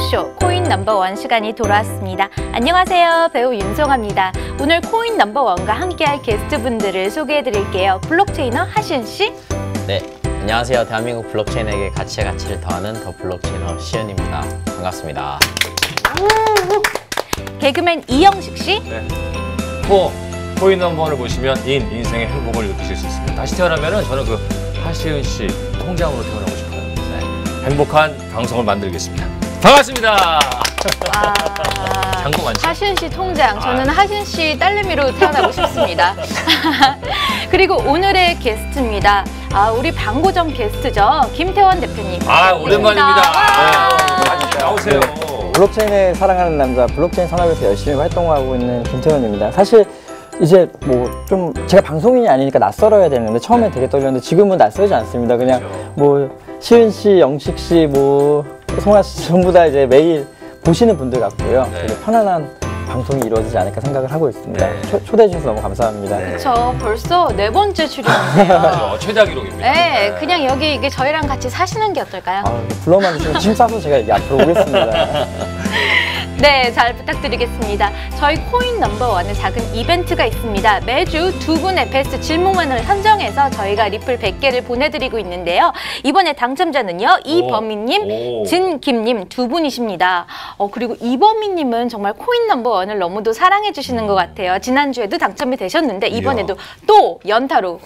토크쇼 코인 넘버원 시간이 돌아왔습니다. 안녕하세요. 배우 윤송아입니다. 오늘 코인 넘버원과 함께할 게스트분들을 소개해드릴게요. 블록체이너 하시은 씨. 네, 안녕하세요. 대한민국 블록체인에게 가치의 가치를 더하는 더 블록체이너 시은입니다. 반갑습니다. 개그맨 이영식 씨. 네. 코인 넘버원을 보시면 인생의 행복을 느끼실 수 있습니다. 다시 태어나면은 저는 그 하시은 씨 통장으로 태어나고 싶어요. 네. 행복한 방송을 만들겠습니다. 반갑습니다. 장고 많죠? 하시은 씨 통장. 저는 하시은 씨 딸내미로 태어나고 싶습니다. 그리고 오늘의 게스트입니다. 우리 방고정 게스트죠. 김태원 대표님. 오랜만입니다. 네, 나오세요. 블록체인을 사랑하는 남자, 블록체인 산업에서 열심히 활동하고 있는 김태원입니다. 사실 이제 뭐 좀 제가 방송인이 아니니까 낯설어야 되는데 처음엔 되게 떨렸는데 지금은 낯설지 않습니다. 그냥 그렇죠. 뭐 시은 씨, 영식 씨, 뭐 송아 씨 전부 다 이제 매일 보시는 분들 같고요. 네. 되게 편안한 방송이 이루어지지 않을까 생각을 하고 있습니다. 네. 초대해 주셔서 너무 감사합니다. 네. 저 벌써 4번째 출연이에요. 최다 기록입니다. 네, 그냥 여기 이게 저희랑 같이 사시는 게 어떨까요? 불러만 주시면 짐 싸서 제가 여기 앞으로 오겠습니다. 네, 잘 부탁드리겠습니다. 저희 코인 넘버원은 작은 이벤트가 있습니다. 매주 두 분의 베스트 질문만을 선정해서 저희가 리플 100개를 보내드리고 있는데요. 이번에 당첨자는요, 이범희님, 진김님 두 분이십니다. 그리고 이범희님은 정말 코인 넘버원을 너무도 사랑해주시는 것 같아요. 지난주에도 당첨이 되셨는데 이번에도 또 연타로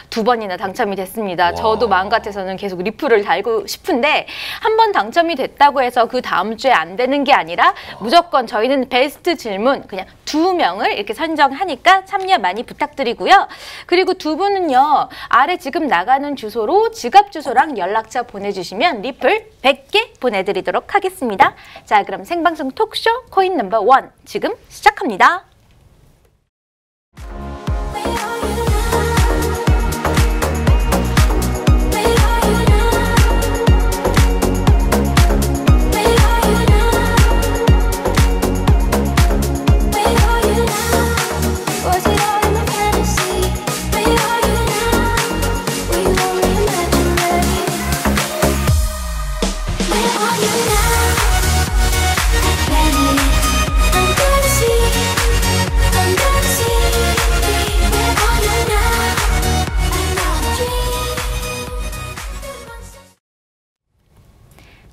2번이나 당첨이 됐습니다. 저도 마음 같아서는 계속 리플을 달고 싶은데 한 번 당첨이 됐다고 해서 그 다음 주에 안 되는 게 아니라 무조건 저희는 베스트 질문 그냥 2명을 이렇게 선정하니까 참여 많이 부탁드리고요. 그리고 두 분은요, 아래 지금 나가는 주소로 지갑 주소랑 연락처 보내주시면 리플 100개 보내드리도록 하겠습니다. 자, 그럼 생방송 토크쇼 코인 넘버원 지금 시작합니다.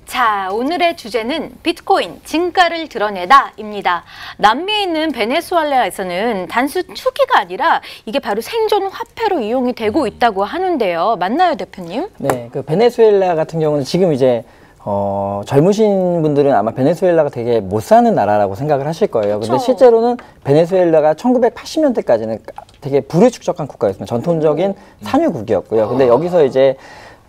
자, 오늘의 주제는 비트코인 진가를 드러내다입니다. 남미에 있는 베네수엘라에서는 단순 투기가 아니라 이게 바로 생존 화폐로 이용이 되고 있다고 하는데요. 맞나요, 대표님? 네, 그 베네수엘라 같은 경우는 지금 이제 젊으신 분들은 아마 베네수엘라가 되게 못 사는 나라라고 생각을 하실 거예요. 근데 실제로는 베네수엘라가 1980년대까지는 되게 불효축적한 국가였습니다. 전통적인 산유국이었고요. 근데 여기서 이제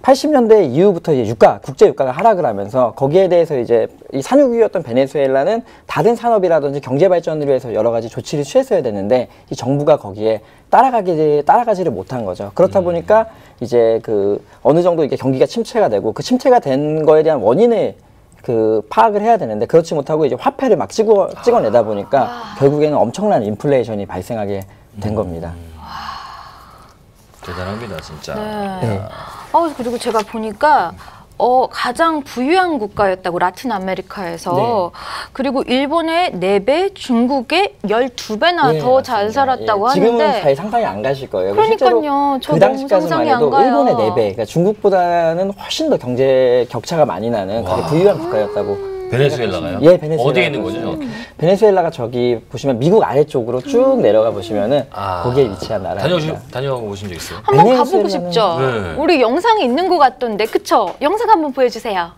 80년대 이후부터 이제 국제 유가가 하락을 하면서 거기에 대해서 이제 이 산유국이었던 베네수엘라는 다른 산업이라든지 경제 발전을 위해서 여러 가지 조치를 취했어야 되는데 이 정부가 거기에 따라가지를 못한 거죠. 그렇다 보니까 이제 그 어느 정도 이게 경기가 침체가 되고 그 침체가 된 거에 대한 원인을 파악을 해야 되는데 그렇지 못하고 이제 화폐를 막 찍어내다 보니까 결국에는 엄청난 인플레이션이 발생하게 된 겁니다. 대단합니다, 진짜. 네. 그리고 제가 보니까 가장 부유한 국가였다고 라틴 아메리카에서. 네. 그리고 일본의 4배, 중국의 12배나 더 잘 살았다고 하는데 지금은 상상이 안 가실 거예요. 그러니까요. 그 당시까지만 해도 일본의 4배, 그러니까 중국보다는 훨씬 더 경제 격차가 많이 나는 되게 부유한 국가였다고. 베네수엘라가요? 예, 베네수엘라. 어디에 있는 거죠? 베네수엘라가 저기 보시면 미국 아래쪽으로 쭉 내려가 보시면은 거기에 위치한 나라입니다. 다녀오고 오신 적 있어요? 한번 가보고 싶죠? 네. 우리 영상이 있는 것 같던데, 그쵸? 영상 한번 보여주세요.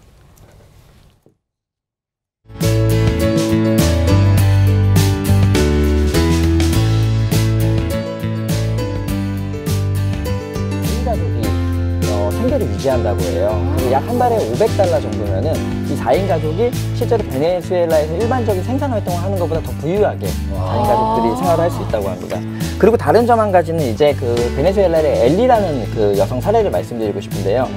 생계를 유지한다고 해요. 약 한 달에 $500 정도면은 이 4인 가족이 실제로 베네수엘라에서 일반적인 생산 활동을 하는 것보다 더 부유하게 4인 가족들이 생활을 할 수 있다고 합니다. 그리고 다른 점 한 가지는 이제 그 베네수엘라의 엘리라는 그 여성 사례를 말씀드리고 싶은데요.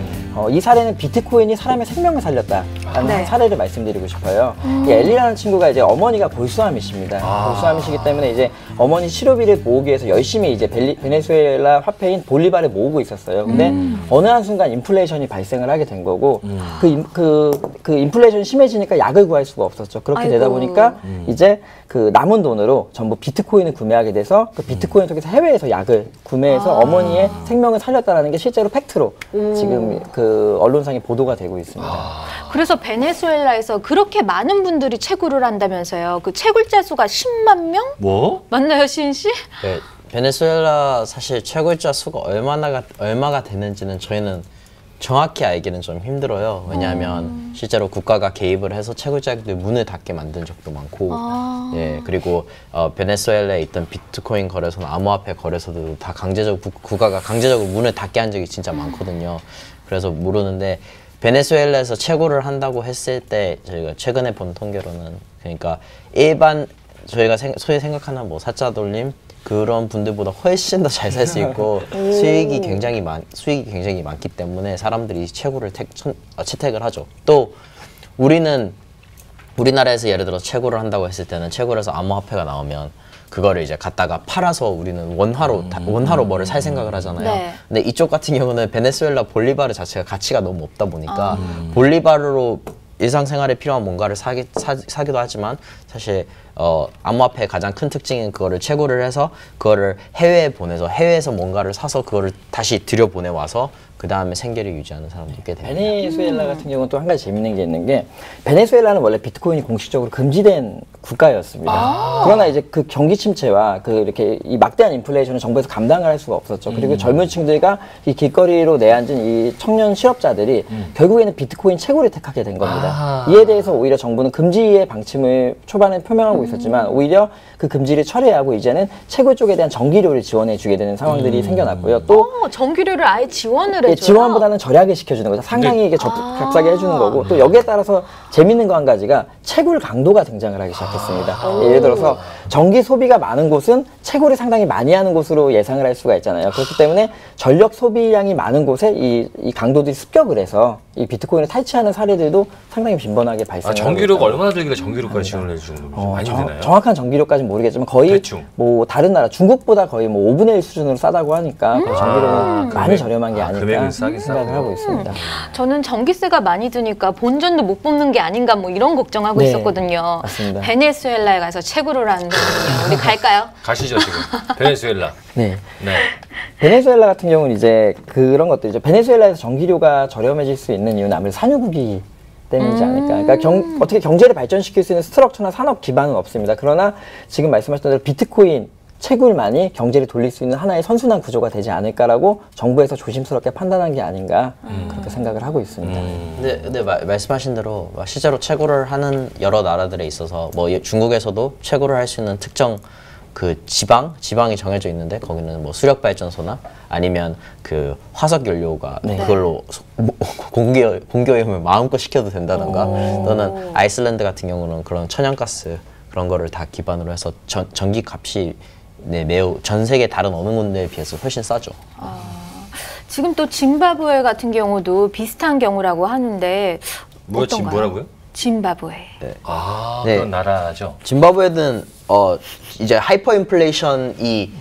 이 사례는 비트코인이 사람의 생명을 살렸다라는 네. 한 사례를 말씀드리고 싶어요. 이 엘리라는 친구가 이제 어머니가 골수암이십니다. 골수암이시기 때문에 이제 어머니 치료비를 모으기 위해서 열심히 이제 베네수엘라 화폐인 볼리바를 모으고 있었어요. 근데 어느 한순간 인플레이션이 발생을 하게 된 거고 그 인플레이션이 심해지니까 약을 구할 수가 없었죠. 그렇게 되다 아이고. 보니까 이제 그 남은 돈으로 전부 비트코인을 구매하게 돼서 그 비트코인 통해서 해외에서 약을 구매해서 어머니의 생명을 살렸다는 게 실제로 팩트로 지금 그 언론상에 보도가 되고 있습니다. 그래서 베네수엘라에서 그렇게 많은 분들이 채굴을 한다면서요. 그 채굴자 수가 10만 명? 뭐? 맞나요, 시인 씨? 네, 베네수엘라 사실 채굴자 수가 얼마가 되는지는 저희는 정확히 알기는 좀 힘들어요. 왜냐하면 실제로 국가가 개입을 해서 채굴자들 문을 닫게 만든 적도 많고, 예, 그리고 베네수엘라에 있던 비트코인 거래소나 암호화폐 거래소들도 다 국가가 강제적으로 문을 닫게 한 적이 진짜 많거든요. 그래서 모르는데 베네수엘라에서 채굴을 한다고 했을 때 저희가 최근에 본 통계로는 그러니까 일반 저희가 소위 생각하는 뭐 사자 돌림 그런 분들보다 훨씬 더 잘 살 수 있고 수익이 굉장히 많기 때문에 사람들이 채굴을 채택을 하죠. 또 우리나라에서 예를 들어 채굴을 한다고 했을 때는 채굴에서 암호화폐가 나오면 그거를 이제 갖다가 팔아서 우리는 원화로 뭐를 살 생각을 하잖아요. 네. 근데 이쪽 같은 경우는 베네수엘라 볼리바르 자체가 가치가 너무 없다 보니까 볼리바르로 일상생활에 필요한 뭔가를 사기도 하지만 사실 암호화폐의 가장 큰 특징은 그거를 채굴을 해서 그거를 해외에 보내서 해외에서 뭔가를 사서 그거를 다시 들여보내와서 그 다음에 생계를 유지하는 사람들이 꽤 됩니다. 베네수엘라 같은 경우는 또 한 가지 재밌는 게 있는 게 베네수엘라는 원래 비트코인이 공식적으로 금지된 국가였습니다. 그러나 이제 그 경기 침체와 그 이렇게 이 막대한 인플레이션을 정부에서 감당을 할 수가 없었죠. 그리고 젊은 층들과 이 길거리로 내앉은 이 청년 실업자들이 결국에는 비트코인 채굴을 택하게 된 겁니다. 이에 대해서 오히려 정부는 금지의 방침을 초반에 표명하고 있었지만 오히려 그 금지를 철회하고 이제는 채굴 쪽에 대한 전기료를 지원해 주게 되는 상황들이 생겨났고요. 또 전기료를 아예 지원을 해줘요? 지원보다는 절약을 시켜주는 거죠. 상당히 이게 값싸게 해주는 거고 또 여기에 따라서 재밌는 거 한 가지가 채굴 강도가 등장을 하기 시작했습니다. 예를 들어서 전기 소비가 많은 곳은 채굴을 상당히 많이 하는 곳으로 예상을 할 수가 있잖아요. 그렇기 때문에 전력 소비량이 많은 곳에 이 강도들이 습격을 해서 이 비트코인을 탈취하는 사례들도 상당히 빈번하게 발생하고 전기료가 얼마나 들길래 전기료까지 지원을 해주는 겁니까? 많이 되나요? 정확한 전기료까지는 모르겠지만 거의 대충. 뭐 다른 나라 중국보다 거의 뭐 5분의 1 수준으로 싸다고 하니까 전기료는 많이 저렴한 게 아닐까 금액은 싸긴 생각을 싸구나. 하고 있습니다. 저는 전기세가 많이 드니까 본전도 못 뽑는 게 아닌가 뭐 이런 걱정하고 네, 있었거든요. 맞습니다. 베네수엘라에 가서 채굴을 하는거든요. 우리 갈까요? 가시죠 지금. 베네수엘라. 네. 네. 베네수엘라 같은 경우는 이제 그런 것들이죠. 베네수엘라에서 전기료가 저렴해질 수 있는 이유는 아무래도 산유국이 때문이지 않을까. 그러니까 어떻게 경제를 발전시킬 수 있는 스트럭처나 산업 기반은 없습니다. 그러나 지금 말씀하셨던 대로 비트코인 채굴만이 경제를 돌릴 수 있는 하나의 선순환 구조가 되지 않을까라고 정부에서 조심스럽게 판단한 게 아닌가 그렇게 생각을 하고 있습니다. 근데 말씀하신 대로 실제로 채굴을 하는 여러 나라들에 있어서 뭐 중국에서도 채굴을 할 수 있는 특정 그 지방이 정해져 있는데 거기는 뭐 수력 발전소나 아니면 그 화석 연료가 그걸로 공기오염을 마음껏 시켜도 된다던가 또는 아이슬란드 같은 경우는 그런 천연가스 그런 거를 다 기반으로 해서 전기 값이 매우 전 세계 다른 어느 군데에 비해서 훨씬 싸죠. 지금 또 짐바브웨 같은 경우도 비슷한 경우라고 하는데 어떤가요? 뭐라고요? 짐바브웨. 네. 그런 나라죠. 짐바브웨는 이제 하이퍼 인플레이션이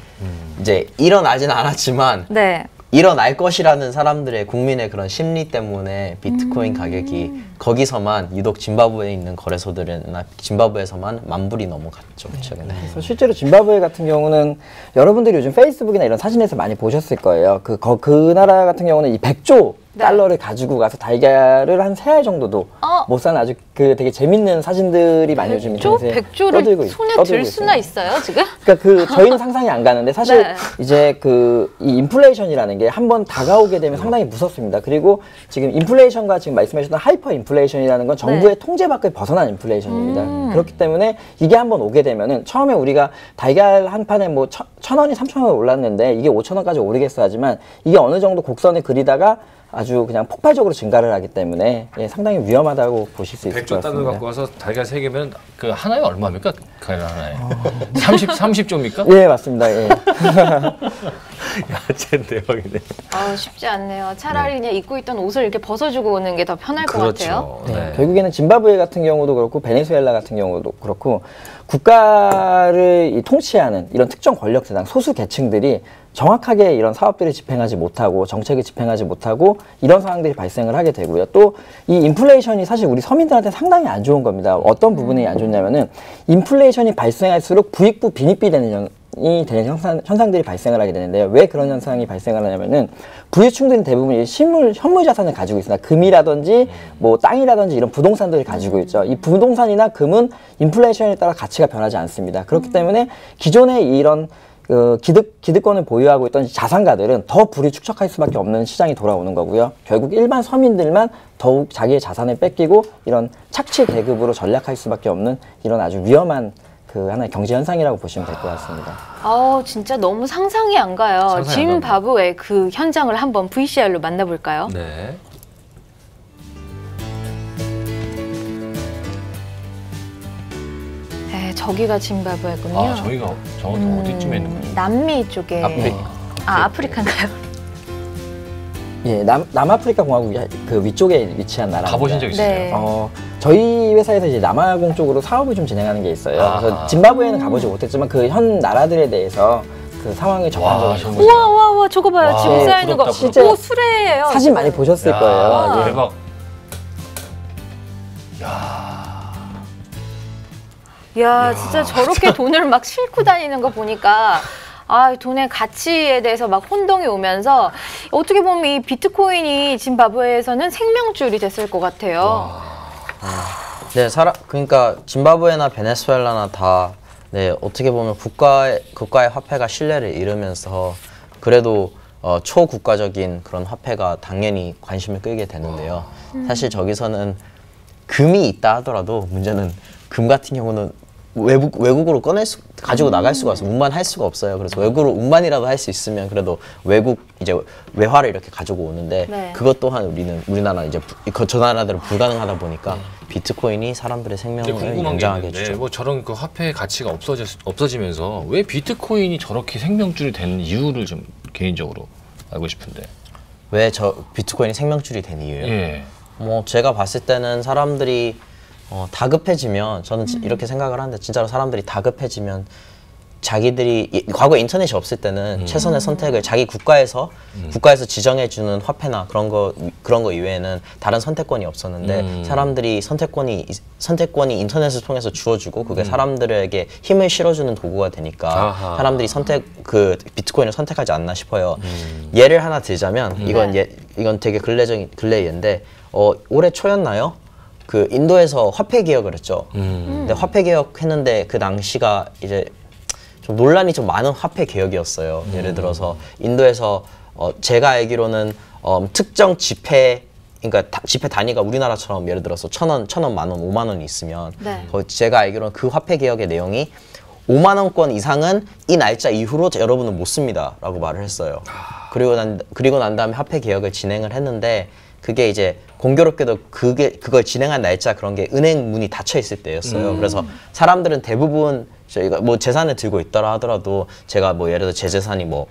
이제 일어나진 않았지만 네. 일어날 것이라는 사람들의 국민의 그런 심리 때문에 비트코인 가격이 거기서만 유독 짐바브웨에 있는 거래소들이나 짐바브웨에서만 10,000불이 넘어갔죠 최근에. 그래서 실제로 짐바브웨 같은 경우는 여러분들이 요즘 페이스북이나 이런 사진에서 많이 보셨을 거예요. 그 나라 같은 경우는 이 100조 달러를 가지고 가서 달걀을 한 3알 정도도 못 사는 아주 그 되게 재밌는 사진들이 많이 요즘 인터넷에 100조를 손에 들 수나 있어요 지금? 그러니까 저희는 상상이 안 가는데 사실 네. 이제 이 인플레이션이라는 게 한번 다가오게 되면 상당히 무섭습니다. 그리고 지금 인플레이션과 지금 말씀하셨던 하이퍼 인플레이션이라는 건 정부의 통제 밖을 벗어난 인플레이션입니다. 그렇기 때문에 이게 한번 오게 되면은 처음에 우리가 달걀 한 판에 뭐 1,000원이 3,000원 올랐는데 이게 5,000원까지 오르겠어 하지만 이게 어느 정도 곡선을 그리다가 아주 그냥 폭발적으로 증가를 하기 때문에 예, 상당히 위험하다고 보실 수 있을 것 100조 달러 같습니다. 갖고 와서 달걀 3개면 그 하나에 얼마입니까? 달걀 하나에. 30조입니까? 예, 맞습니다. 예. 야채 대박이네. 쉽지 않네요. 차라리 그냥 입고 있던 옷을 이렇게 벗어주고 오는 게 더 편할 것 같아요. 그렇죠. 네, 결국에는 짐바브웨 같은 경우도 그렇고 베네수엘라 같은 경우도 그렇고 국가를 통치하는 이런 특정 권력 대상 소수 계층들이 정확하게 이런 사업들을 집행하지 못하고 정책을 집행하지 못하고 이런 상황들이 발생을 하게 되고요. 또 이 인플레이션이 사실 우리 서민들한테 상당히 안 좋은 겁니다. 어떤 부분이 안 좋냐면은 인플레이션이 발생할수록 부익부 빈익비 되는 현상들이 발생을 하게 되는데요. 왜 그런 현상이 발생을 하냐면은 부유층들은 대부분 현물 자산을 가지고 있습니다. 금이라든지 뭐 땅이라든지 이런 부동산들을 가지고 있죠. 이 부동산이나 금은 인플레이션에 따라 가치가 변하지 않습니다. 그렇기 때문에 기존의 이런 기득권을 보유하고 있던 자산가들은 더 불이 축적할 수밖에 없는 시장이 돌아오는 거고요. 결국 일반 서민들만 더욱 자기의 자산을 뺏기고 이런 착취 계급으로 전락할 수밖에 없는 이런 아주 위험한 하나의 경제 현상이라고 보시면 될 것 같습니다. 진짜 너무 상상이 안 가요. 상상이 안 짐바브웨 그 현장을 한번 VCR로 만나볼까요? 네. 네, 저기가 짐바브웨군요. 저희가 정확히 어디쯤에 있는 거죠? 남미 쪽에. 아프리카인가요? 예, 남아프리카 공화국 그 위쪽에 위치한 나라입니다. 가보신 적 있으세요? 네. 저희 회사에서 이제 남아공 쪽으로 사업을 좀 진행하는 게 있어요. 그래서 짐바브웨는 가보지 못했지만 그 현 나라들에 대해서 그 상황을 접한 적이 있습니다. 우와, 저거 봐요. 지금 네, 쌓여있는 거. 실제 오, 수레예요. 사진 지금. 많이 보셨을 거예요. 예. 대박. 야, 진짜 저렇게 돈을 막 싣고 다니는 거 보니까 돈의 가치에 대해서 막 혼동이 오면서 어떻게 보면 이 비트코인이 짐바브웨에서는 생명줄이 됐을 것 같아요. 네, 그러니까 짐바브웨나 베네수엘라나 다 네, 어떻게 보면 국가의 화폐가 신뢰를 잃으면서 그래도 초국가적인 그런 화폐가 당연히 관심을 끌게 되는데요. 사실 저기서는 금이 있다 하더라도 문제는 금 같은 경우는 외국으로 가지고 나갈 수가 없어요. 운반할 수가 없어요. 그래서 외국으로 운반이라도 할 수 있으면 그래도 외화를 이렇게 가지고 오는데 네. 그것 또한 우리나라 저 나라들은 불가능하다 보니까 비트코인이 사람들의 생명을 궁금한 게 연장하게 있는데 해주죠. 뭐 저런 그 화폐의 가치가 없어지면서 왜 비트코인이 저렇게 생명줄이 된 이유를 좀 개인적으로 알고 싶은데. 왜 비트코인이 생명줄이 된 이유예요? 예. 뭐 제가 봤을 때는 사람들이 다급해지면 저는 이렇게 생각을 하는데 진짜로 사람들이 다급해지면 자기들이 과거에 인터넷이 없을 때는 최선의 선택을 자기 국가에서 지정해주는 화폐나 그런 거 이외에는 다른 선택권이 없었는데 사람들이 선택권이 인터넷을 통해서 주어지고 그게 사람들에게 힘을 실어주는 도구가 되니까 사람들이 비트코인을 선택하지 않나 싶어요. 예를 하나 들자면 이건 되게 근래 예인데 올해 초였나요? 그 인도에서 화폐 개혁을 했죠. 근데 화폐 개혁했는데 그 당시가 이제 좀 논란이 좀 많은 화폐 개혁이었어요. 예를 들어서 인도에서 제가 알기로는 특정 그러니까 지폐 단위가 우리나라처럼 예를 들어서 1,000원, 1000원, 10,000원, 50,000원이 있으면 네. 제가 알기로는 그 화폐 개혁의 내용이 5만 원권 이상은 이 날짜 이후로 여러분은 못 씁니다라고 말을 했어요. 그리고 난 다음에 화폐 개혁을 진행을 했는데 그게 이제 공교롭게도 그걸 진행한 날짜 그런 게 은행 문이 닫혀 있을 때였어요. 그래서 사람들은 대부분 저희가 뭐 재산을 들고 있더라 하더라도 제가 뭐 예를 들어 제 재산이 뭐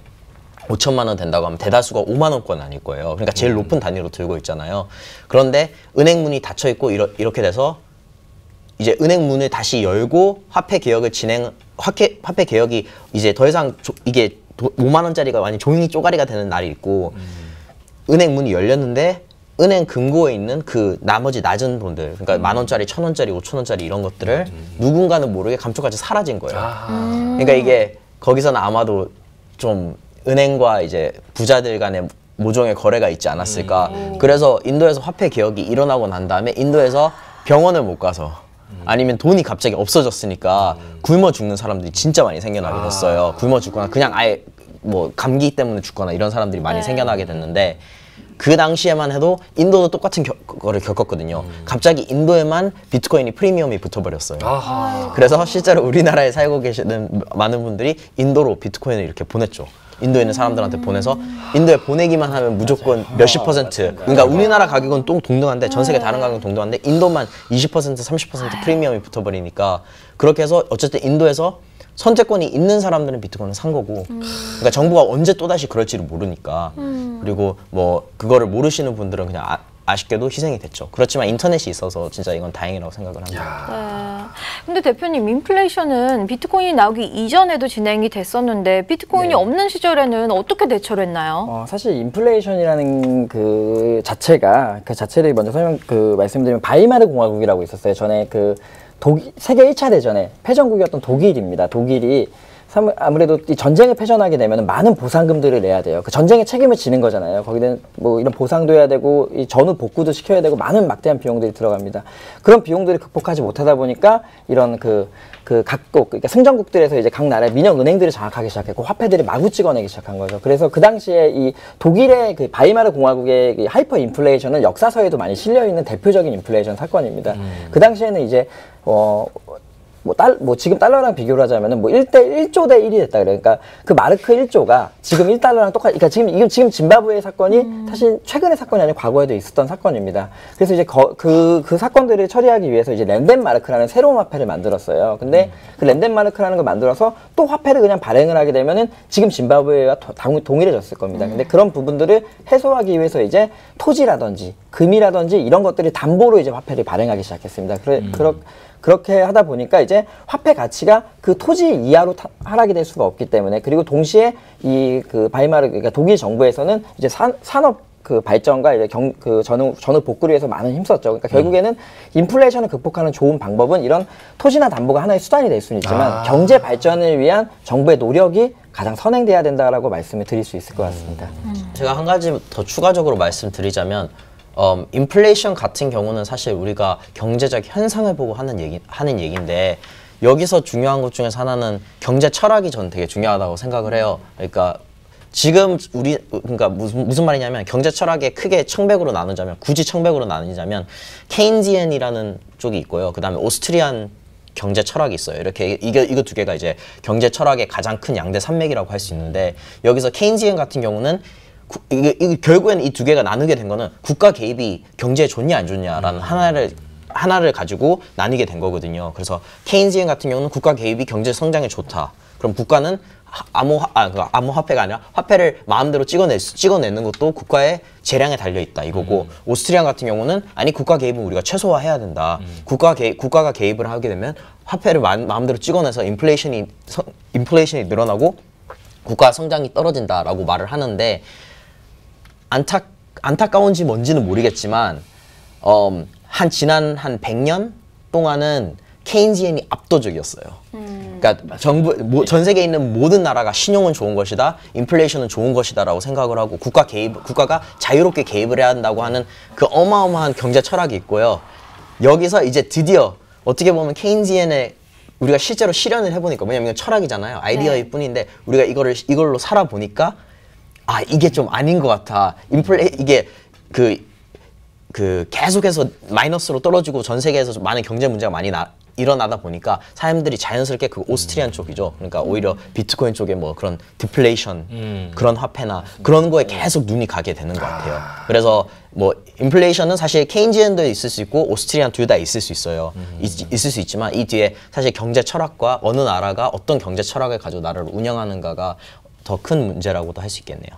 5천만 원 된다고 하면 대다수가 5만 원권 아닐 거예요. 그러니까 제일 높은 단위로 들고 있잖아요. 그런데 은행 문이 닫혀 있고 이렇게 돼서 이제 은행 문을 다시 열고 화폐 개혁이 이제 더 이상 이게 5만 원짜리가 완전 종이 쪼가리가 되는 날이 있고 은행 문이 열렸는데 은행 금고에 있는 그 나머지 낮은 돈들, 그러니까 10,000원짜리, 1,000원짜리, 5,000원짜리 이런 것들을 누군가는 모르게 감쪽같이 사라진 거예요. 그러니까 이게 거기서는 아마도 좀 은행과 이제 부자들 간의 모종의 거래가 있지 않았을까. 그래서 인도에서 화폐 개혁이 일어나고 난 다음에 인도에서 병원을 못 가서 아니면 돈이 갑자기 없어졌으니까 굶어 죽는 사람들이 진짜 많이 생겨나게 됐어요. 굶어 죽거나 그냥 아예 뭐 감기 때문에 죽거나 이런 사람들이 많이 생겨나게 됐는데 그 당시에만 해도 인도도 똑같은 거를 겪었거든요. 갑자기 인도에만 비트코인이 프리미엄이 붙어버렸어요. 그래서 실제로 우리나라에 살고 계시는 많은 분들이 인도로 비트코인을 이렇게 보냈죠. 인도에 있는 사람들한테 보내서 인도에 보내기만 하면 무조건 몇십 %. 그러니까 우리나라 가격은 또 동등한데 전 세계 다른 가격은 동등한데 인도만 20% 30% 프리미엄이 붙어버리니까 그렇게 해서 어쨌든 인도에서 선택권이 있는 사람들은 비트코인을 산 거고 그러니까 정부가 언제 또다시 그럴지를 모르니까 그리고 뭐 그거를 모르시는 분들은 그냥 아쉽게도 희생이 됐죠. 그렇지만 인터넷이 있어서 진짜 이건 다행이라고 생각을 합니다. 네. 근데 대표님, 인플레이션은 비트코인이 나오기 이전에도 진행이 됐었는데 비트코인이 없는 시절에는 어떻게 대처를 했나요? 사실 인플레이션이라는 그 자체를 먼저 말씀드리면 바이마르 공화국이라고 있었어요. 전에 그 세계 1차 대전의 패전국이었던 독일입니다. 독일이 아무래도 이 전쟁을 패전하게 되면 많은 보상금들을 내야 돼요. 그 전쟁의 책임을 지는 거잖아요. 거기는 뭐 이런 보상도 해야 되고 이 전후 복구도 시켜야 되고 많은 막대한 비용들이 들어갑니다. 그런 비용들을 극복하지 못하다 보니까 이런 각국, 그러니까 승전국들에서 이제 각 나라의 민영 은행들을 장악하기 시작했고 화폐들이 마구 찍어내기 시작한 거죠. 그래서 그 당시에 이 독일의 그 바이마르 공화국의 그 하이퍼 인플레이션은 역사서에도 많이 실려 있는 대표적인 인플레이션 사건입니다. 그 당시에는 이제 지금 달러랑 비교를 하자면은 1조 대 1이 됐다 그래요. 그러니까 그 마르크 1조가 지금 1달러랑 똑같이, 그러니까 지금 짐바브웨 사건이 사실 최근의 사건이 아니고 과거에도 있었던 사건입니다. 그래서 이제 그 사건들을 처리하기 위해서 이제 랜덴마르크라는 새로운 화폐를 만들었어요. 근데 그 랜덴마르크라는 걸 만들어서 또 화폐를 그냥 발행을 하게 되면은 지금 짐바브웨와 동일해졌을 겁니다. 근데 그런 부분들을 해소하기 위해서 이제 토지라든지 금이라든지 이런 것들이 담보로 이제 화폐를 발행하기 시작했습니다. 그렇게 하다 보니까 이제 화폐 가치가 그 토지 이하로 하락이 될 수가 없기 때문에, 그리고 동시에 그러니까 독일 정부에서는 이제 산업 그 발전과 이제 전후 복구를 위해서 많은 힘썼죠. 그러니까 결국에는 인플레이션을 극복하는 좋은 방법은 이런 토지나 담보가 하나의 수단이 될 수는 있지만 경제 발전을 위한 정부의 노력이 가장 선행돼야 된다라고 말씀을 드릴 수 있을 것 같습니다. 제가 한 가지 더 추가적으로 말씀드리자면 인플레이션 같은 경우는 사실 우리가 경제적 현상을 보고 하는 얘기인데 여기서 중요한 것 중에서 하나는 경제 철학이 저는 되게 중요하다고 생각을 해요. 그러니까 지금 그러니까 무슨 말이냐면 경제 철학에 크게 청백으로 나누자면, 굳이 청백으로 나누자면 케인지안이라는 쪽이 있고요. 그다음에 오스트리안 경제 철학이 있어요. 이렇게 이거 두 개가 이제 경제 철학의 가장 큰 양대 산맥이라고 할 수 있는데, 여기서 케인지안 같은 경우는 결국에는 이 두 개가 나누게 된 거는 국가 개입이 경제에 좋냐 안 좋냐라는 하나를 가지고 나뉘게 된 거거든요. 그래서 케인지안 같은 경우는 국가 개입이 경제 성장에 좋다. 그럼 국가는 아무 화폐가 아니라 화폐를 마음대로 찍어내는 것도 국가의 재량에 달려 있다 이거고, 오스트리안 같은 경우는 아니 국가 개입은 우리가 최소화해야 된다. 국가가 개입을 하게 되면 화폐를 마음대로 찍어내서 인플레이션이 늘어나고 국가 성장이 떨어진다라고 말을 하는데, 안타까운지 뭔지는 모르겠지만 지난 한 100년 동안은 케인지안이 압도적이었어요. 그러니까 전 세계에 있는 모든 나라가 신용은 좋은 것이다, 인플레이션은 좋은 것이다라고 생각을 하고 국가가 자유롭게 개입을 해야 한다고 하는 그 어마어마한 경제 철학이 있고요. 여기서 이제 드디어 어떻게 보면 케인지안의 우리가 실제로 실현을 해보니까, 왜냐면 이건 철학이잖아요. 아이디어일 뿐인데 우리가 이걸로 살아보니까 이게 좀 아닌 것 같아. 이게 계속해서 마이너스로 떨어지고 전 세계에서 많은 경제 문제가 많이 일어나다 보니까 사람들이 자연스럽게 그 오스트리안 쪽이죠. 그러니까 오히려 비트코인 쪽에 뭐 그런 디플레이션, 그런 화폐나 그런 거에 계속 눈이 가게 되는 것 같아요. 그래서 뭐 인플레이션은 사실 케인지안도 있을 수 있고 오스트리안 둘 다 있을 수 있어요. 있을 수 있지만 이 뒤에 사실 경제 철학과 어느 나라가 어떤 경제 철학을 가지고 나라를 운영하는가가 더 큰 문제라고도 할 수 있겠네요.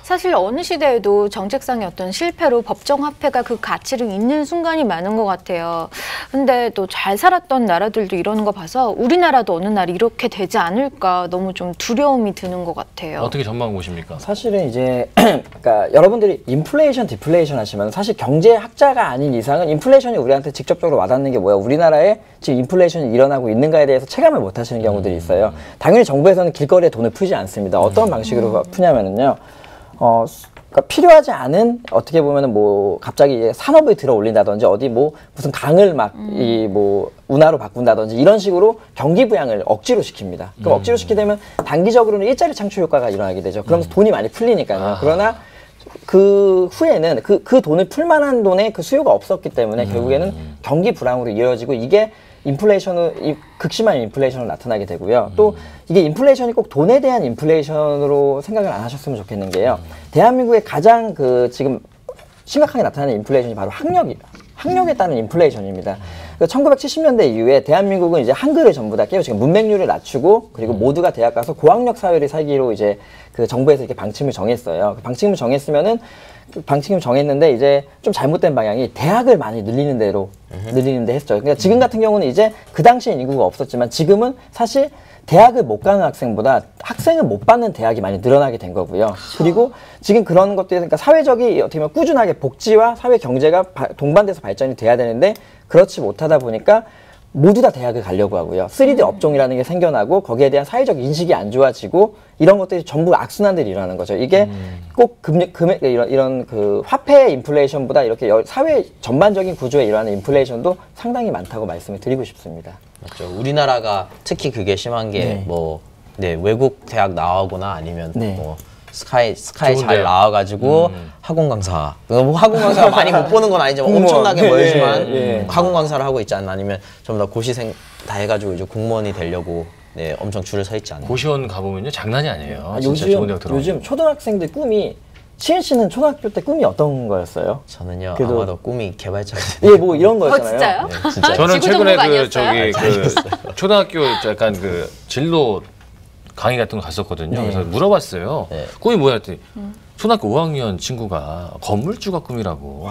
사실 어느 시대에도 정책상의 어떤 실패로 법정 화폐가 그 가치를 잃는 순간이 많은 것 같아요. 근데 또 잘 살았던 나라들도 이러는 거 봐서 우리나라도 어느 날 이렇게 되지 않을까 너무 좀 두려움이 드는 것 같아요. 어떻게 전망 보십니까? 사실은 이제 그러니까 여러분들이 인플레이션, 디플레이션 하시면 사실 경제학자가 아닌 이상은 인플레이션이 우리한테 직접적으로 와닿는 게 뭐야? 우리나라에 지금 인플레이션이 일어나고 있는 가에 대해서 체감을 못 하시는 경우들이 있어요. 당연히 정부에서는 길거리에 돈을 풀지 않습니다. 어떤 방식으로 푸냐면은요. 그러니까 필요하지 않은, 어떻게 보면은 뭐 갑자기 산업을 들어 올린다든지 어디 뭐 무슨 강을 막 운하로 바꾼다든지 이런 식으로 경기 부양을 억지로 시킵니다. 그럼 억지로 시키게 되면 단기적으로는 일자리 창출 효과가 일어나게 되죠. 그러면서 돈이 많이 풀리니까요. 그러나 그 후에는 그 돈을 풀 만한 돈의 그 수요가 없었기 때문에 결국에는 경기 불황으로 이어지고, 이게 인플레이션을 극심한 인플레이션을 나타나게 되고요. 또 이게 인플레이션이 꼭 돈에 대한 인플레이션으로 생각을 안 하셨으면 좋겠는 게요. 대한민국의 가장 그 지금 심각하게 나타나는 인플레이션이 바로 학력에 따른 인플레이션입니다. 1970년대 이후에 대한민국은 이제 한글을 전부 다 깨우치고 문맹률을 낮추고 그리고 모두가 대학 가서 고학력 사회를 살기로 이제 그 정부에서 이렇게 방침을 정했어요. 그 방침을 정했으면은 방침을 정했는데 이제 좀 잘못된 방향이 대학을 많이 늘리는 데 했죠. 그러니까 지금 같은 경우는 이제 그 당시엔 인구가 없었지만 지금은 사실 대학을 못 가는 학생보다 학생을 못 받는 대학이 많이 늘어나게 된 거고요. 그리고 지금 그런 것들이 그러니까 사회적이 어떻게 보면 꾸준하게 복지와 사회 경제가 동반돼서 발전이 돼야 되는데 그렇지 못하다 보니까 모두 다 대학을 가려고 하고요. 3D 업종이라는 게 생겨나고 거기에 대한 사회적 인식이 안 좋아지고 이런 것들이 전부 악순환들이 일어나는 거죠. 이게 꼭 이런 그 화폐 인플레이션보다 이렇게 사회 전반적인 구조에 일어나는 인플레이션도 상당히 많다고 말씀을 드리고 싶습니다. 맞죠. 우리나라가 특히 그게 심한 게 뭐 외국 대학 나오거나 아니면 뭐 스카이 잘 나와가지고 학원 강사. 뭐 학원 강사가 많이 못 보는 건 아니지만 엄청나게 멀지만 학원 강사를 하고 있지 않나 아니면 전부 다 고시생 다 해가지고 이제 공무원이 되려고 엄청 줄을 서 있지 않나. 고시원 가보면요 장난이 아니에요. 진짜 좋은 데가 들어가요. 요즘 초등학생들 꿈이 치은 씨는 초등학교 때 꿈이 어떤 거였어요? 저는요 아마도 꿈이 개발자가 예, 뭐 이런 거였잖아요. 진짜요? 네, 진짜. 저는 최근에 그 아니었어요? 초등학교 약간 그 진로 강의 같은 거 갔었거든요. 그래서 물어봤어요. 꿈이 뭐야 했더니 초등학교 5학년 친구가 건물주가 꿈이라고.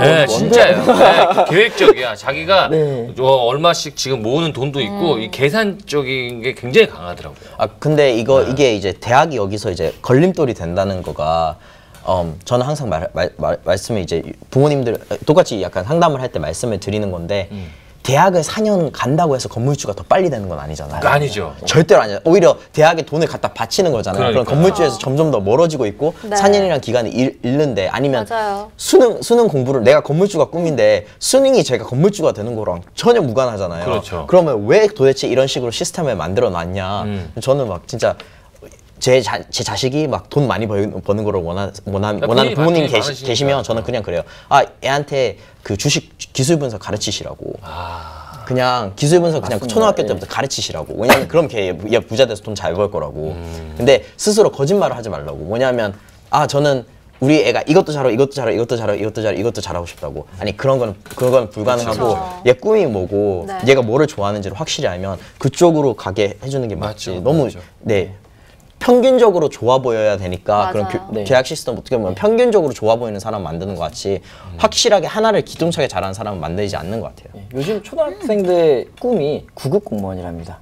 네, 진짜예요. 네, 계획적이야. 자기가 얼마씩 지금 모으는 돈도 있고 이 계산적인 게 굉장히 강하더라고요. 아 근데 이게 이제 대학이 여기서 이제 걸림돌이 된다는 거가 저는 항상 말씀을 이제 부모님들 똑같이 약간 상담을 할 때 말씀을 드리는 건데 대학을 4년 간다고 해서 건물주가 더 빨리 되는 건 아니잖아요. 아니죠. 절대로 아니죠. 오히려 대학에 돈을 갖다 바치는 거잖아요. 그럼 그러니까요. 건물주에서 점점 더 멀어지고 있고 4년이라는 기간을 잃는데 아니면 맞아요. 수능 공부를 내가 건물주가 꿈인데 수능이 제가 건물주가 되는 거랑 전혀 무관하잖아요. 그렇죠. 그러면 왜 도대체 이런 식으로 시스템을 만들어 놨냐. 저는 막 진짜 제 자식이 막 돈 많이 버는 거를 원하는 부모님 계시면 저는 그냥 그래요. 아, 애한테 그 주식 기술 분석 가르치시라고. 그냥 기술 분석 그냥 초등학교 때부터 가르치시라고. 왜냐면 그럼 걔 부자 돼서 돈 잘 벌 거라고. 근데 스스로 거짓말을 하지 말라고. 뭐냐면 저는 우리 애가 이것도 잘하고 이것도 잘하고 이것도 잘하고 이것도 잘하고 이것도 잘하고 싶다고. 아니 그런 건 불가능하고 그렇죠. 얘 꿈이 뭐고 얘가 뭐를 좋아하는지를 확실히 알면 그쪽으로 가게 해주는 게 맞지. 너무 평균적으로 좋아 보여야 되니까 그런 대학 시스템 어떻게 보면 평균적으로 좋아 보이는 사람 만드는 것 같이 확실하게 하나를 기둥차게 잘하는 사람은 만들지 않는 것 같아요. 요즘 초등학생들 꿈이 9급 공무원이랍니다.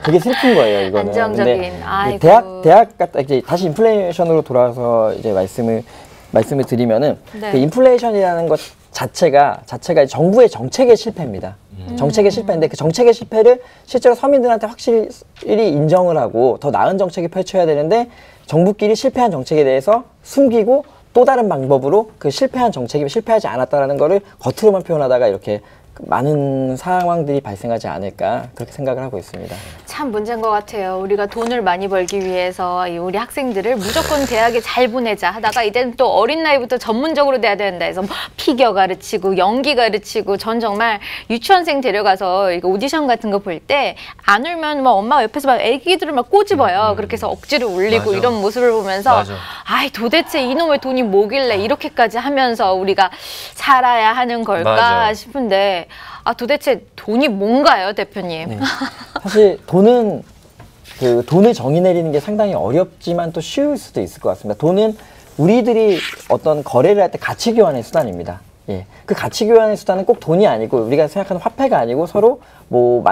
되게 슬픈 거예요, 이거는. 안정적인. 근데 대학 같다 이제 다시 인플레이션으로 돌아와서 이제 말씀을 드리면은 그 인플레이션이라는 것 자체가 정부의 정책의 실패입니다. 정책의 실패인데 그 정책의 실패를 실제로 서민들한테 확실히 인정을 하고 더 나은 정책이 펼쳐야 되는데 정부끼리 실패한 정책에 대해서 숨기고 또 다른 방법으로 그 실패한 정책이 실패하지 않았다라는 거를 겉으로만 표현하다가 이렇게 많은 상황들이 발생하지 않을까 그렇게 생각을 하고 있습니다. 참 문제인 것 같아요. 우리가 돈을 많이 벌기 위해서 우리 학생들을 무조건 대학에 잘 보내자 하다가 이제는 또 어린 나이부터 전문적으로 돼야 된다 해서 피겨 가르치고 연기 가르치고 전 정말 유치원생 데려가서 이거 오디션 같은 거 볼 때 안 울면 막 엄마가 옆에서 막 애기들을 막 꼬집어요. 그렇게 해서 억지로 울리고 맞아. 이런 모습을 보면서 맞아. 아이 도대체 이놈의 돈이 뭐길래 이렇게까지 하면서 우리가 살아야 하는 걸까 맞아. 싶은데 도대체 돈이 뭔가요, 대표님? 사실 돈은 돈을 정의 내리는 게 상당히 어렵지만 또 쉬울 수도 있을 것 같습니다. 돈은 우리들이 어떤 거래를 할 때 가치 교환의 수단입니다. 예. 그 가치 교환의 수단은 꼭 돈이 아니고 우리가 생각하는 화폐가 아니고 서로 뭐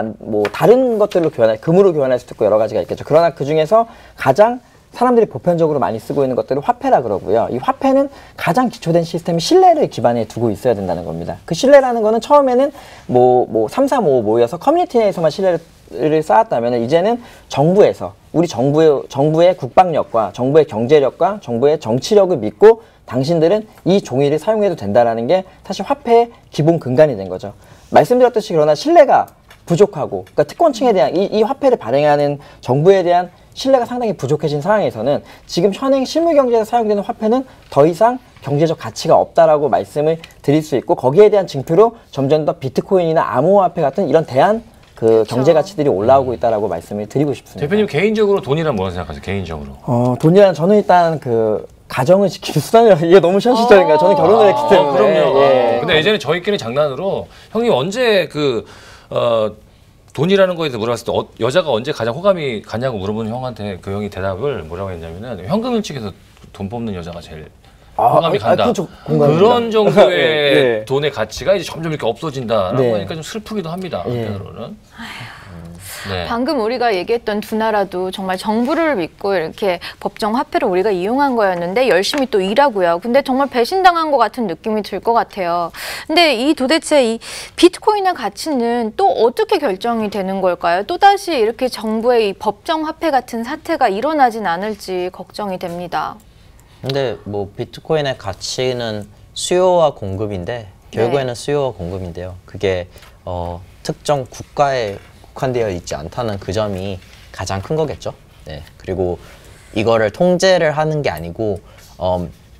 다른 것들로 금으로 교환할 수도 있고 여러 가지가 있겠죠. 그러나 그 중에서 가장 사람들이 보편적으로 많이 쓰고 있는 것들을 화폐라 그러고요. 이 화폐는 가장 기초된 시스템이 신뢰를 기반에 두고 있어야 된다는 겁니다. 그 신뢰라는 거는 처음에는 3, 4, 5 모여서 커뮤니티 내에서만 신뢰를 쌓았다면 이제는 정부에서 우리 정부의 국방력과 정부의 경제력과 정부의 정치력을 믿고 당신들은 이 종이를 사용해도 된다라는 게 사실 화폐의 기본 근간이 된 거죠. 말씀드렸듯이 그러나 신뢰가 부족하고 그러니까 특권층에 대한 이 화폐를 발행하는 정부에 대한 신뢰가 상당히 부족해진 상황에서는 지금 현행 실물경제에서 사용되는 화폐는 더 이상 경제적 가치가 없다라고 말씀을 드릴 수 있고 거기에 대한 증표로 점점 더 비트코인이나 암호화폐 같은 이런 대안 그 경제 가치들이 올라오고 있다라고 말씀을 드리고 싶습니다. 대표님 개인적으로 돈이란 뭐라고 생각하세요? 개인적으로. 돈이란 저는 일단 그 가정을 지키는 수단이라 이게 너무 현실적인가요? 저는 결혼을 했기 때문에. 그럼요. 예. 근데 예전에 저희끼리 장난으로 형님 언제 돈이라는 거에 대해서 물어봤을 때 여자가 언제 가장 호감이 가냐고 물어보는 형한테 그 형이 대답을 뭐라고 했냐면은 현금을 측에서 돈 뽑는 여자가 제일 호감이 간다. 그건 좀 공감합니다. 그런 정도의 예. 돈의 가치가 이제 점점 이렇게 없어진다라고 네. 하니까 좀 슬프기도 합니다. 예. 한편으로는. 네. 방금 우리가 얘기했던 두 나라도 정말 정부를 믿고 이렇게 법정 화폐를 우리가 이용한 거였는데 열심히 또 일하고요. 근데 정말 배신당한 것 같은 느낌이 들 것 같아요. 근데 이 도대체 이 비트코인의 가치는 또 어떻게 결정이 되는 걸까요? 또다시 이렇게 정부의 이 법정 화폐 같은 사태가 일어나진 않을지 걱정이 됩니다. 근데 뭐 비트코인의 가치는 수요와 공급인데 결국에는 네. 수요와 공급인데요. 그게 특정 국가에 국한되어 있지 않다는 그 점이 가장 큰 거겠죠. 네. 그리고 이거를 통제를 하는 게 아니고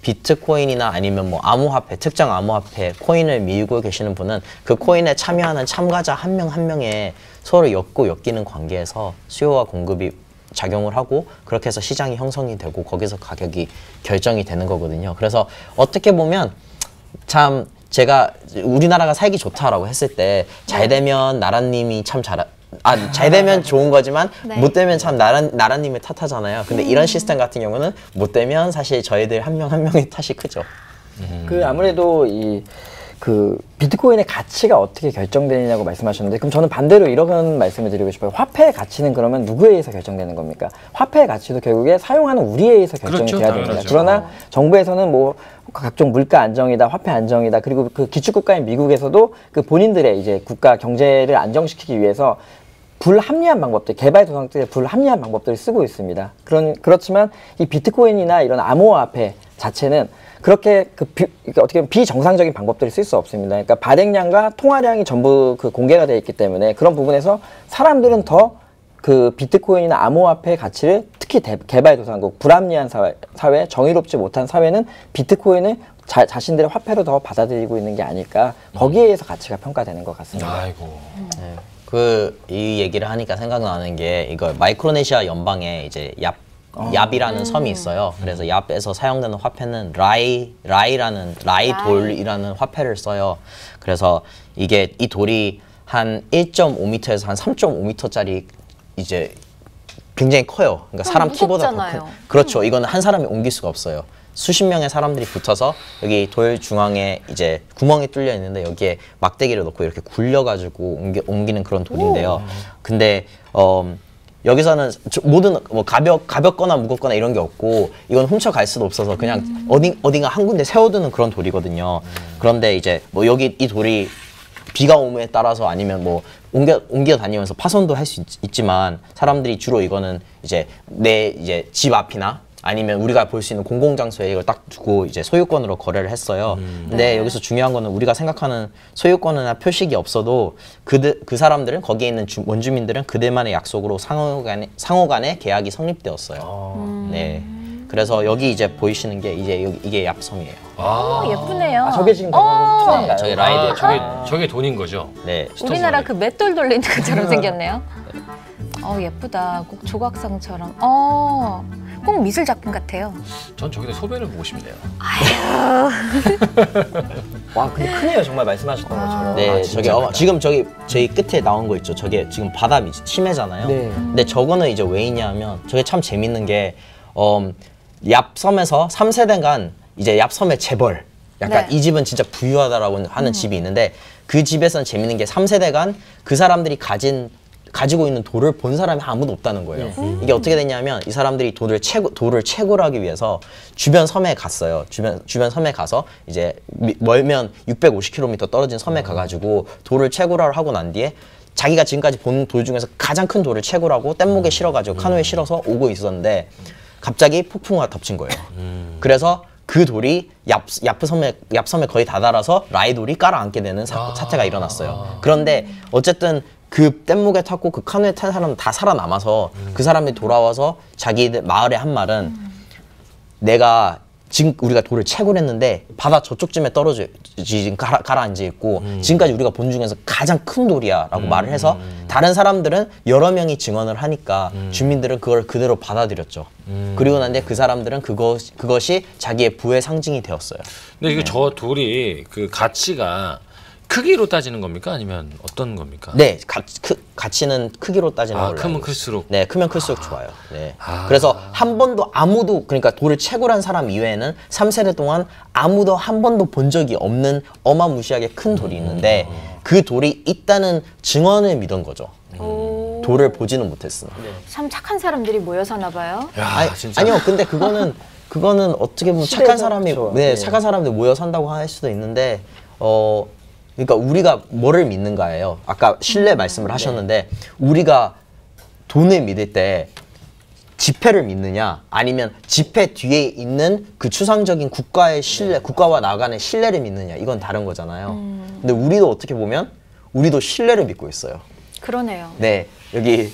비트코인이나 아니면 뭐 암호화폐, 특정 암호화폐 코인을 밀고 계시는 분은 그 코인에 참여하는 참가자 한 명 한 명에 서로 엮이는 관계에서 수요와 공급이 작용을 하고 그렇게 해서 시장이 형성이 되고 거기서 가격이 결정이 되는 거거든요. 그래서 어떻게 보면 참 제가 우리나라가 살기 좋다라고 했을 때 잘 되면 나라님이 참 잘 되면 좋은 거지만 네. 못 되면 참 나라님의 탓하잖아요. 근데 이런 시스템 같은 경우는 못 되면 사실 저희들 한 명 한 명의 탓이 크죠. 그 아무래도 그 비트코인의 가치가 어떻게 결정되느냐고 말씀하셨는데 그럼 저는 반대로 이런 말씀을 드리고 싶어요. 화폐의 가치는 그러면 누구에 의해서 결정되는 겁니까? 화폐의 가치도 결국에 사용하는 우리에 의해서 결정이 그렇죠, 돼야 됩니다. 당연하죠. 그러나 정부에서는 뭐 각종 물가 안정이다, 화폐 안정이다, 그리고 그 기축국가인 미국에서도 그 본인들의 이제 국가 경제를 안정시키기 위해서 불합리한 방법들, 개발도상국들의 불합리한 방법들을 쓰고 있습니다. 그렇지만 이 비트코인이나 이런 암호화폐 자체는 그렇게 어떻게 보면 비정상적인 방법들을 쓸 수 없습니다. 그러니까 발행량과 통화량이 전부 그 공개가 되어 있기 때문에 그런 부분에서 사람들은 더 그 비트코인이나 암호화폐의 가치를 특히 개발도상국, 불합리한 사회, 정의롭지 못한 사회는 비트코인을 자신들의 화폐로 더 받아들이고 있는 게 아닐까. 거기에 의해서 가치가 평가되는 것 같습니다. 아이고. 네. 이 얘기를 하니까 생각나는 게 이거 마이크로네시아 연방에 이제 얍이라는 섬이 있어요. 그래서 얍에서 사용되는 화폐는 라이돌이라는 화폐를 써요. 그래서 이 돌이 한 1.5m에서 한 3.5m짜리 이제 굉장히 커요. 그러니까 사람 키보다 더 큰. 그렇죠. 이거는 한 사람이 옮길 수가 없어요. 수십 명의 사람들이 붙어서 여기 돌 중앙에 이제 구멍이 뚫려 있는데 여기에 막대기를 넣고 이렇게 굴려가지고 옮기는 그런 돌인데요. 근데 여기서는 모든 뭐 가볍거나 무겁거나 이런 게 없고 이건 훔쳐갈 수도 없어서 그냥 어딘가 한 군데 세워두는 그런 돌이거든요. 그런데 이제 뭐 여기 이 돌이 비가 오므에 따라서 아니면 뭐 옮겨 다니면서 파손도 할 수 있지만 사람들이 주로 이거는 이제 내 집 앞이나 아니면 우리가 볼 수 있는 공공장소에 이걸 딱 두고 이제 소유권으로 거래를 했어요. 근데 여기서 중요한 거는 우리가 생각하는 소유권이나 표식이 없어도 그 사람들은 거기에 있는 원주민들은 그들만의 약속으로 상호 간의 계약이 성립되었어요. 네. 그래서 여기 이제 보이시는 게 이게 얍섬이에요. 예쁘네요. 저게 지금 투어인가요? 저게 라이드. 저게 돈인 거죠? 네. 우리나라 그 맷돌 돌리는 것처럼 생겼네요. 예쁘다. 꼭 조각상처럼. 꼭 미술 작품 같아요. 전 저기다 소변을 보고 싶네요. 와, 근데 크네요. 정말 말씀하셨던 것처럼. 네, 지금 저희 끝에 나온 거 있죠. 저게 지금 바다 심해잖아요. 네. 근데 저거는 이제 왜 있냐면 저게 참 재밌는 게 얍섬에서 3세대간 이제 얍섬의 재벌. 약간 네. 이 집은 진짜 부유하다라고 하는 집이 있는데 그 집에서는 재밌는 게 3세대간 그 사람들이 가지고 있는 돌을 본 사람이 아무도 없다는 거예요. 이게 어떻게 됐냐면 이 사람들이 돌을 채굴하기 위해서 주변 섬에 갔어요. 주변 섬에 가서 이제 멀면 650km 떨어진 섬에 가가지고 돌을 채굴하러 하고 난 뒤에 자기가 지금까지 본 돌 중에서 가장 큰 돌을 채굴하고 뗏목에 실어가지고 카누에 실어서 오고 있었는데 갑자기 폭풍우가 덮친 거예요. 그래서 그 돌이 얍섬에 거의 다다라서 라이돌이 깔아앉게 되는 사태가 일어났어요. 그런데 어쨌든 그 뗏목에 탔고 그 카누에 탄 사람은 다 살아남아서 그 사람이 돌아와서 자기들 마을에 한 말은 내가 지금 우리가 돌을 채굴했는데 바다 저쪽쯤에 떨어져 지금 가라앉아 있고 지금까지 우리가 본 중에서 가장 큰 돌이야라고 말을 해서 다른 사람들은 여러 명이 증언을 하니까 주민들은 그걸 그대로 받아들였죠. 그리고 난데 그 사람들은 그것이 자기의 부의 상징이 되었어요. 근데 이게 저 돌이 그 가치가 크기로 따지는 겁니까? 아니면 어떤 겁니까? 네, 가치는 크기로 따지는 걸로. 크면 클수록. 네, 크면 클수록 좋아요. 네. 그래서 한 번도 아무도 그러니까 돌을 채굴한 사람 이외에는 3세대 동안 아무도 한 번도 본 적이 없는 어마무시하게 큰 돌이 있는데 그 돌이 있다는 증언을 믿은 거죠. 돌을 보지는 못했으나. 참 착한 사람들이 모여서나 봐요. 야, 진짜. 아니요, 근데 그거는 어떻게 보면 착한 사람이 그렇죠. 네, 네. 착한 사람들 모여 산다고 할 수도 있는데 그러니까 우리가 뭐를 믿는가예요. 아까 신뢰 말씀을 하셨는데 우리가 돈을 믿을 때 지폐를 믿느냐 아니면 지폐 뒤에 있는 그 추상적인 국가의 신뢰, 국가와 나간의 신뢰를 믿느냐 이건 다른 거잖아요. 근데 우리도 어떻게 보면 우리도 신뢰를 믿고 있어요. 그러네요. 네, 여기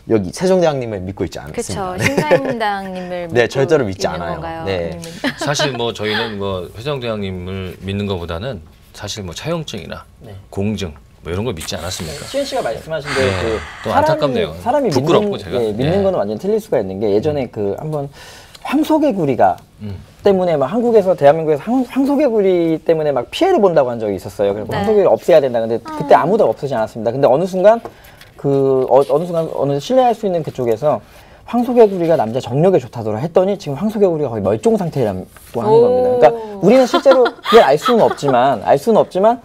여기 세종대왕님을 믿고 있지 않습니다. 그렇죠. 신사임당님을 네, 절대로 믿지 있는 않아요. 건가요? 네. 아니면- 사실 저희는 회장대왕님을 믿는 것보다는 사실 차용증이나 공증 이런 걸 믿지 않았습니까? 시현 씨가 말씀하신 대로 네, 그 또 안타깝네요. 사람이 부끄럽고 믿는, 제가. 믿는 네. 거는 완전 틀릴 수가 있는 게 예전에 그 한번 황소개구리가 때문에 막 한국에서 대한민국에서 황소개구리 때문에 막 피해를 본다고 한 적이 있었어요. 그래서 네. 황소개구리 없애야 된다. 근데 그때 아무도 없애지 않았습니다. 근데 어느 순간 어느 신뢰할 수 있는 그쪽에서 황소개구리가 남자 정력에 좋다더라 했더니 지금 황소개구리가 거의 멸종 상태라고 하는 오. 겁니다. 그러니까 우리는 실제로 그걸 알 수는 없지만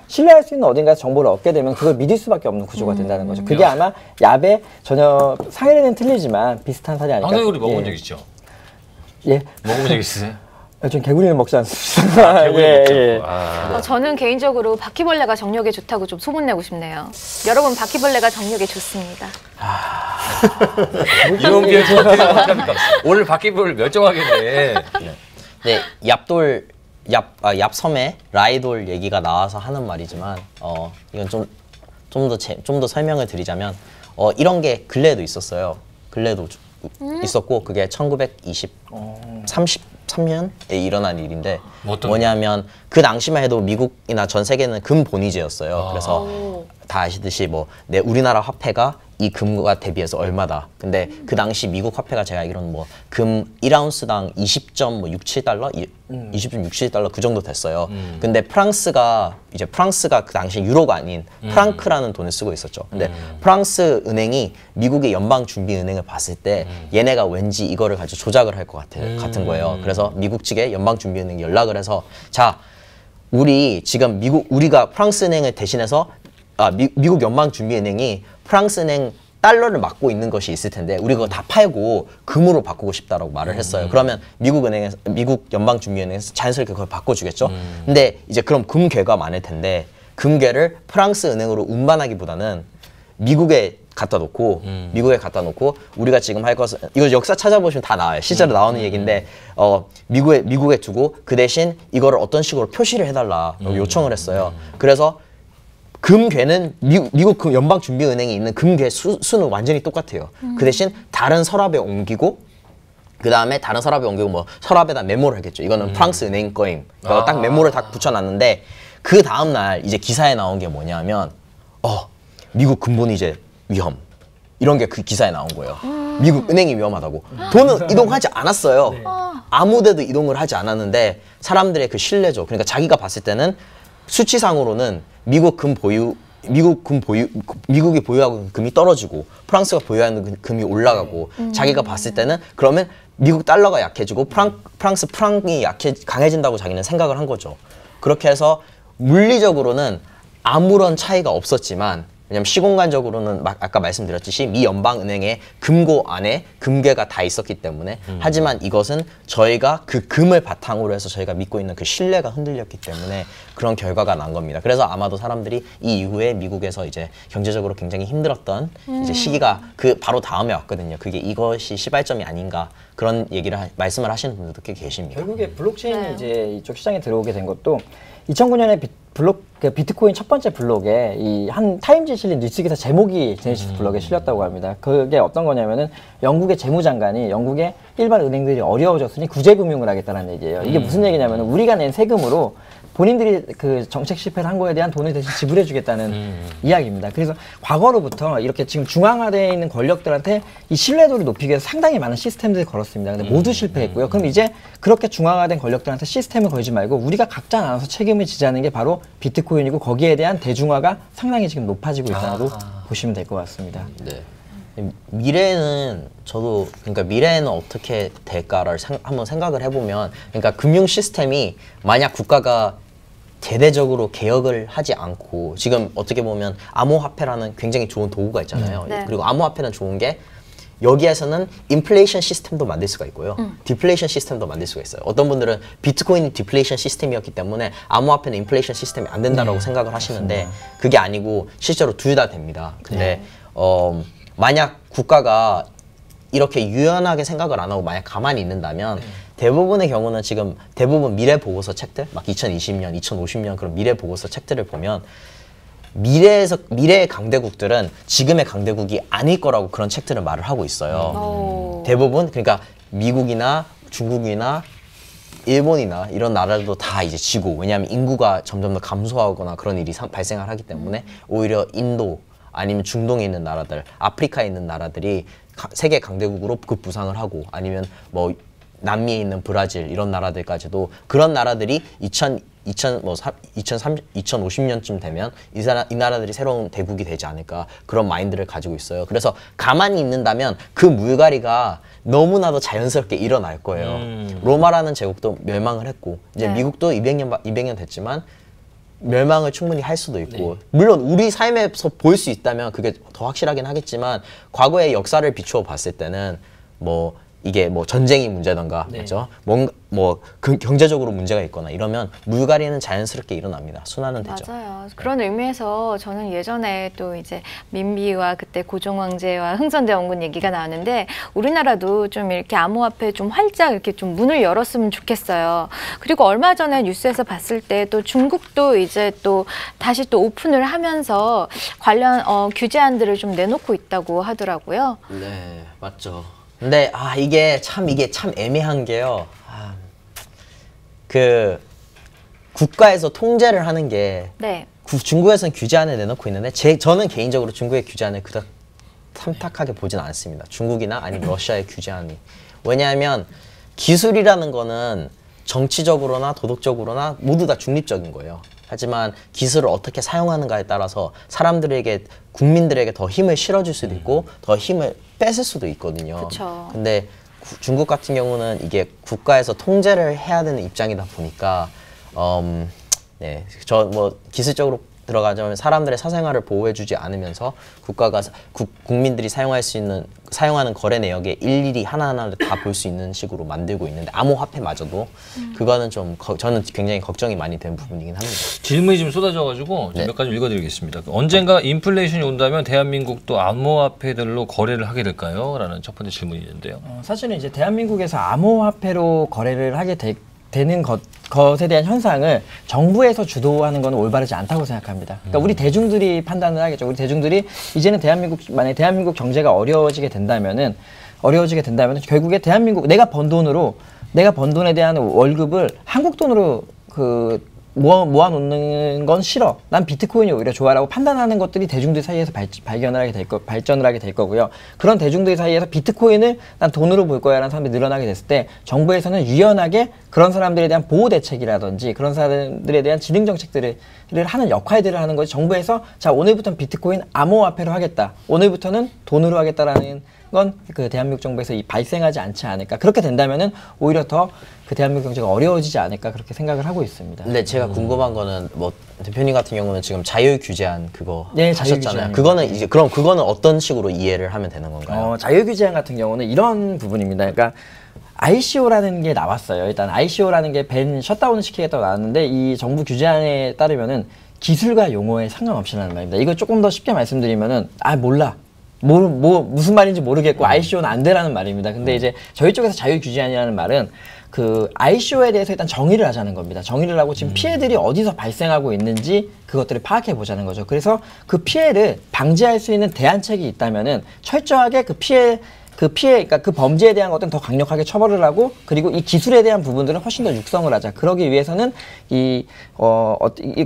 신뢰할 수 있는 어딘가에서 정보를 얻게 되면 그걸 믿을 수밖에 없는 구조가 된다는 거죠. 그게 아마 야배 전혀 상해는 틀리지만 비슷한 사례 아닐까. 황소개구리 먹어본 적 있죠? 예. 먹어본 적 있으세요? 전 개구리는 먹지 않습니다. 개구리 예, 먹죠. 예. 저는 개인적으로 바퀴벌레가 정력에 좋다고 좀 소문내고 싶네요. 여러분 바퀴벌레가 정력에 좋습니다. 이런 게 어떡합니까? 오늘 바퀴벌 멸종하겠네. 네, 얍섬에 라이돌 얘기가 나와서 하는 말이지만 이건 좀 더 설명을 드리자면 이런 게 근래에도 있었어요. 근래에도 있었고 그게 1933년에 일어난 일인데 어떤 뭐냐면 그 당시만 해도 미국이나 전 세계는 금 본위제였어요. 그래서 오. 다 아시듯이 우리나라 화폐가 이 금과 대비해서 얼마다. 근데 그 당시 미국 화폐가 제가 알기로는 금 1아운스당 20.67달러, 20.67달러 그 정도 됐어요. 근데 프랑스가 그 당시 유로가 아닌 프랑크라는 돈을 쓰고 있었죠. 근데 프랑스 은행이 미국의 연방준비은행을 봤을 때 얘네가 왠지 이거를 가지고 조작을 할 것 같은 거예요. 그래서 미국 측에 연방준비은행이 연락을 해서 자, 우리 지금 우리가 프랑스 은행을 대신해서 미국 연방준비은행이 프랑스 은행 달러를 맡고 있는 것이 있을 텐데 우리 그거 다 팔고 금으로 바꾸고 싶다라고 말을 했어요. 그러면 미국 연방준비은행에서 자연스럽게 그걸 바꿔주겠죠. 근데 이제 그럼 금괴가 많을 텐데 금괴를 프랑스 은행으로 운반하기보다는 미국에 갖다 놓고 우리가 지금 할 것은 이거 역사 찾아보시면 다 나와요. 실제로 나오는 얘기인데 미국에 두고 그 대신 이거를 어떤 식으로 표시를 해달라고 요청을 했어요. 그래서 금괴는 미국 연방준비은행에 있는 금괴 수는 완전히 똑같아요. 그 대신 다른 서랍에 옮기고 그 다음에 다른 서랍에 옮기고 서랍에다 메모를 하겠죠. 이거는 프랑스 은행 거임. 딱 메모를 딱 붙여놨는데 그 다음 날 이제 기사에 나온 게 뭐냐면 미국 금본위제 위험 이런 게 그 기사에 나온 거예요. 미국 은행이 위험하다고. 돈은 이동하지 않았어요. 아무데도 이동을 하지 않았는데 사람들의 그 신뢰죠. 그러니까 자기가 봤을 때는 수치상으로는 미국이 보유하고 있는 금이 떨어지고 프랑스가 보유하는 금이 올라가고 자기가 봤을 때는 그러면 미국 달러가 약해지고 프랑스 프랑이 강해진다고 자기는 생각을 한 거죠. 그렇게 해서 물리적으로는 아무런 차이가 없었지만 왜냐면 시공간적으로는 아까 말씀드렸듯이 미 연방은행의 금고 안에 금괴가 다 있었기 때문에 하지만 이것은 저희가 그 금을 바탕으로 해서 저희가 믿고 있는 그 신뢰가 흔들렸기 때문에 그런 결과가 난 겁니다. 그래서 아마도 사람들이 이 이후에 미국에서 이제 경제적으로 굉장히 힘들었던 이제 시기가 그 바로 다음에 왔거든요. 그게 이것이 시발점이 아닌가 그런 얘기를 말씀을 하시는 분들도 꽤 계십니다. 결국에 블록체인이 네. 이제 이쪽 시장에 들어오게 된 것도 2009년에 비트코인 첫 번째 블록에 이 한 타임즈에 실린 뉴스 기사 제목이 제네시스 블록에 실렸다고 합니다. 그게 어떤 거냐면은 영국의 재무장관이 영국의 일반 은행들이 어려워졌으니 구제금융을 하겠다는 얘기예요. 이게 무슨 얘기냐면은 우리가 낸 세금으로 본인들이 그 정책 실패를 한 거에 대한 돈을 대신 지불해주겠다는 이야기입니다. 그래서 과거로부터 이렇게 지금 중앙화되어 있는 권력들한테 이 신뢰도를 높이기 위해서 상당히 많은 시스템들을 걸었습니다. 근데 모두 실패했고요. 그럼 이제 그렇게 중앙화된 권력들한테 시스템을 걸지 말고 우리가 각자 나눠서 책임을 지자는 게 바로 비트코인이고 거기에 대한 대중화가 상당히 지금 높아지고 있다고 보시면 될 것 같습니다. 네. 미래는 저도 그러니까 미래는 어떻게 될까를 한번 생각을 해보면 그러니까 금융 시스템이 만약 국가가 대대적으로 개혁을 하지 않고 지금 어떻게 보면 암호화폐라는 굉장히 좋은 도구가 있잖아요. 네. 그리고 암호화폐는 좋은 게 여기에서는 인플레이션 시스템도 만들 수가 있고요. 디플레이션 시스템도 만들 수가 있어요. 어떤 분들은 비트코인이 디플레이션 시스템이었기 때문에 암호화폐는 인플레이션 시스템이 안 된다라고 생각을 하시는데 그게 아니고 실제로 둘 다 됩니다. 근데 만약 국가가 이렇게 유연하게 생각을 안 하고 만약 가만히 있는다면 대부분의 경우는 지금 대부분 미래 보고서 책들 막 2020년, 2050년 그런 미래 보고서 책들을 보면 미래의 강대국들은 지금의 강대국이 아닐 거라고 그런 책들은 말을 하고 있어요. 대부분 그러니까 미국이나 중국이나 일본이나 이런 나라들도 다 이제 지고 왜냐하면 인구가 점점 더 감소하거나 그런 일이 발생을 하기 때문에 오히려 인도 아니면 중동에 있는 나라들, 아프리카에 있는 나라들이 세계 강대국으로 급부상을 하고 아니면 뭐 남미에 있는 브라질 이런 나라들까지도 그런 나라들이 2050년쯤 되면 이 나라들이 새로운 대국이 되지 않을까 그런 마인드를 가지고 있어요. 그래서 가만히 있는다면 그 물갈이가 너무나도 자연스럽게 일어날 거예요. 로마라는 제국도 멸망을 했고 이제 네. 미국도 200년 됐지만 멸망을 충분히 할 수도 있고 물론 우리 삶에서 볼 수 있다면 그게 더 확실하긴 하겠지만 과거의 역사를 비추어 봤을 때는 뭐 이게 뭐 전쟁이 문제던가 맞죠? 뭔가 뭐 경제적으로 문제가 있거나 이러면 물갈이는 자연스럽게 일어납니다. 순환은 되죠. 맞아요. 그런 의미에서 저는 예전에 또 이제 민비와 그때 고종 황제와 흥선대원군 얘기가 나왔는데 우리나라도 좀 이렇게 암호화폐 좀 활짝 이렇게 좀 문을 열었으면 좋겠어요. 그리고 얼마 전에 뉴스에서 봤을 때 또 중국도 이제 또 다시 또 오픈을 하면서 관련 규제안들을 좀 내놓고 있다고 하더라고요. 네, 맞죠. 근데 이게 참 애매한 게요. 그 국가에서 통제를 하는 게 네. 중국에서는 규제안을 내놓고 있는데 저는 개인적으로 중국의 규제안을 그닥 탐탁하게 보진 않습니다. 중국이나 아니면 러시아의 규제안이. 왜냐하면 기술이라는 거는 정치적으로나 도덕적으로나 모두 다 중립적인 거예요. 하지만 기술을 어떻게 사용하는가에 따라서 국민들에게 더 힘을 실어줄 수도 있고 더 힘을 뺏을 수도 있거든요. 그쵸. 근데 중국 같은 경우는 이게 국가에서 통제를 해야 되는 입장이다 보니까 네, 저 뭐 기술적으로 들어가자면 사람들의 사생활을 보호해주지 않으면서 국가가 국민들이 사용하는 거래 내역에 일일이 하나하나를 다 볼 수 있는 식으로 만들고 있는데 암호화폐마저도 그거는 좀 저는 굉장히 걱정이 많이 되는 부분이긴 합니다. 질문이 좀 쏟아져가지고 네. 몇 가지 읽어드리겠습니다. 언젠가 인플레이션이 온다면 대한민국도 암호화폐들로 거래를 하게 될까요? 라는 첫 번째 질문이 있는데요. 사실은 이제 대한민국에서 암호화폐로 거래를 하게 되는 것에 대한 현상을 정부에서 주도하는 건 올바르지 않다고 생각합니다. 그러니까 우리 대중들이 판단을 하겠죠. 우리 대중들이 이제는 만약에 대한민국 경제가 어려워지게 된다면은 결국에 대한민국 내가 번 돈에 대한 월급을 한국 돈으로 모아놓는 건 싫어. 난 비트코인이 오히려 좋아라고 판단하는 것들이 대중들 사이에서 발전을 하게 될 거고요. 그런 대중들 사이에서 비트코인을 난 돈으로 볼 거야라는 사람들이 늘어나게 됐을 때 정부에서는 유연하게 그런 사람들에 대한 보호 대책이라든지 그런 사람들에 대한 진흥 정책들을 하는 역할들을 하는 거지. 정부에서 자 오늘부터는 비트코인 암호화폐로 하겠다. 오늘부터는 돈으로 하겠다라는 건 그 대한민국 정부에서 발생하지 않지 않을까. 그렇게 된다면은 오히려 더 그 대한민국 경제가 어려워지지 않을까 그렇게 생각을 하고 있습니다. 근데 제가 궁금한 거는 뭐 대표님 같은 경우는 지금 자유 규제안 그거 네, 하셨잖아요. 자유규제안입니다. 그거는 어떤 식으로 이해를 하면 되는 건가요? 자유규제안 같은 경우는 이런 부분입니다. 그러니까 ICO라는 게 나왔어요. 일단 ICO라는 게 밴 셧다운을 시키겠다고 나왔는데 이 정부 규제안에 따르면은 기술과 용어에 상관없이라는 말입니다. 이걸 조금 더 쉽게 말씀드리면은 몰라. 무슨 말인지 모르겠고 ICO는 안 되라는 말입니다. 근데 이제 저희 쪽에서 자유규제안이라는 말은 그 ICO에 대해서 일단 정의를 하자는 겁니다. 정의를 하고 지금 피해들이 어디서 발생하고 있는지 그것들을 파악해 보자는 거죠. 그래서 그 피해를 방지할 수 있는 대안책이 있다면은 철저하게 그 피해, 그러니까 그 범죄에 대한 것들은 더 강력하게 처벌을 하고, 그리고 이 기술에 대한 부분들은 훨씬 더 육성을 하자. 그러기 위해서는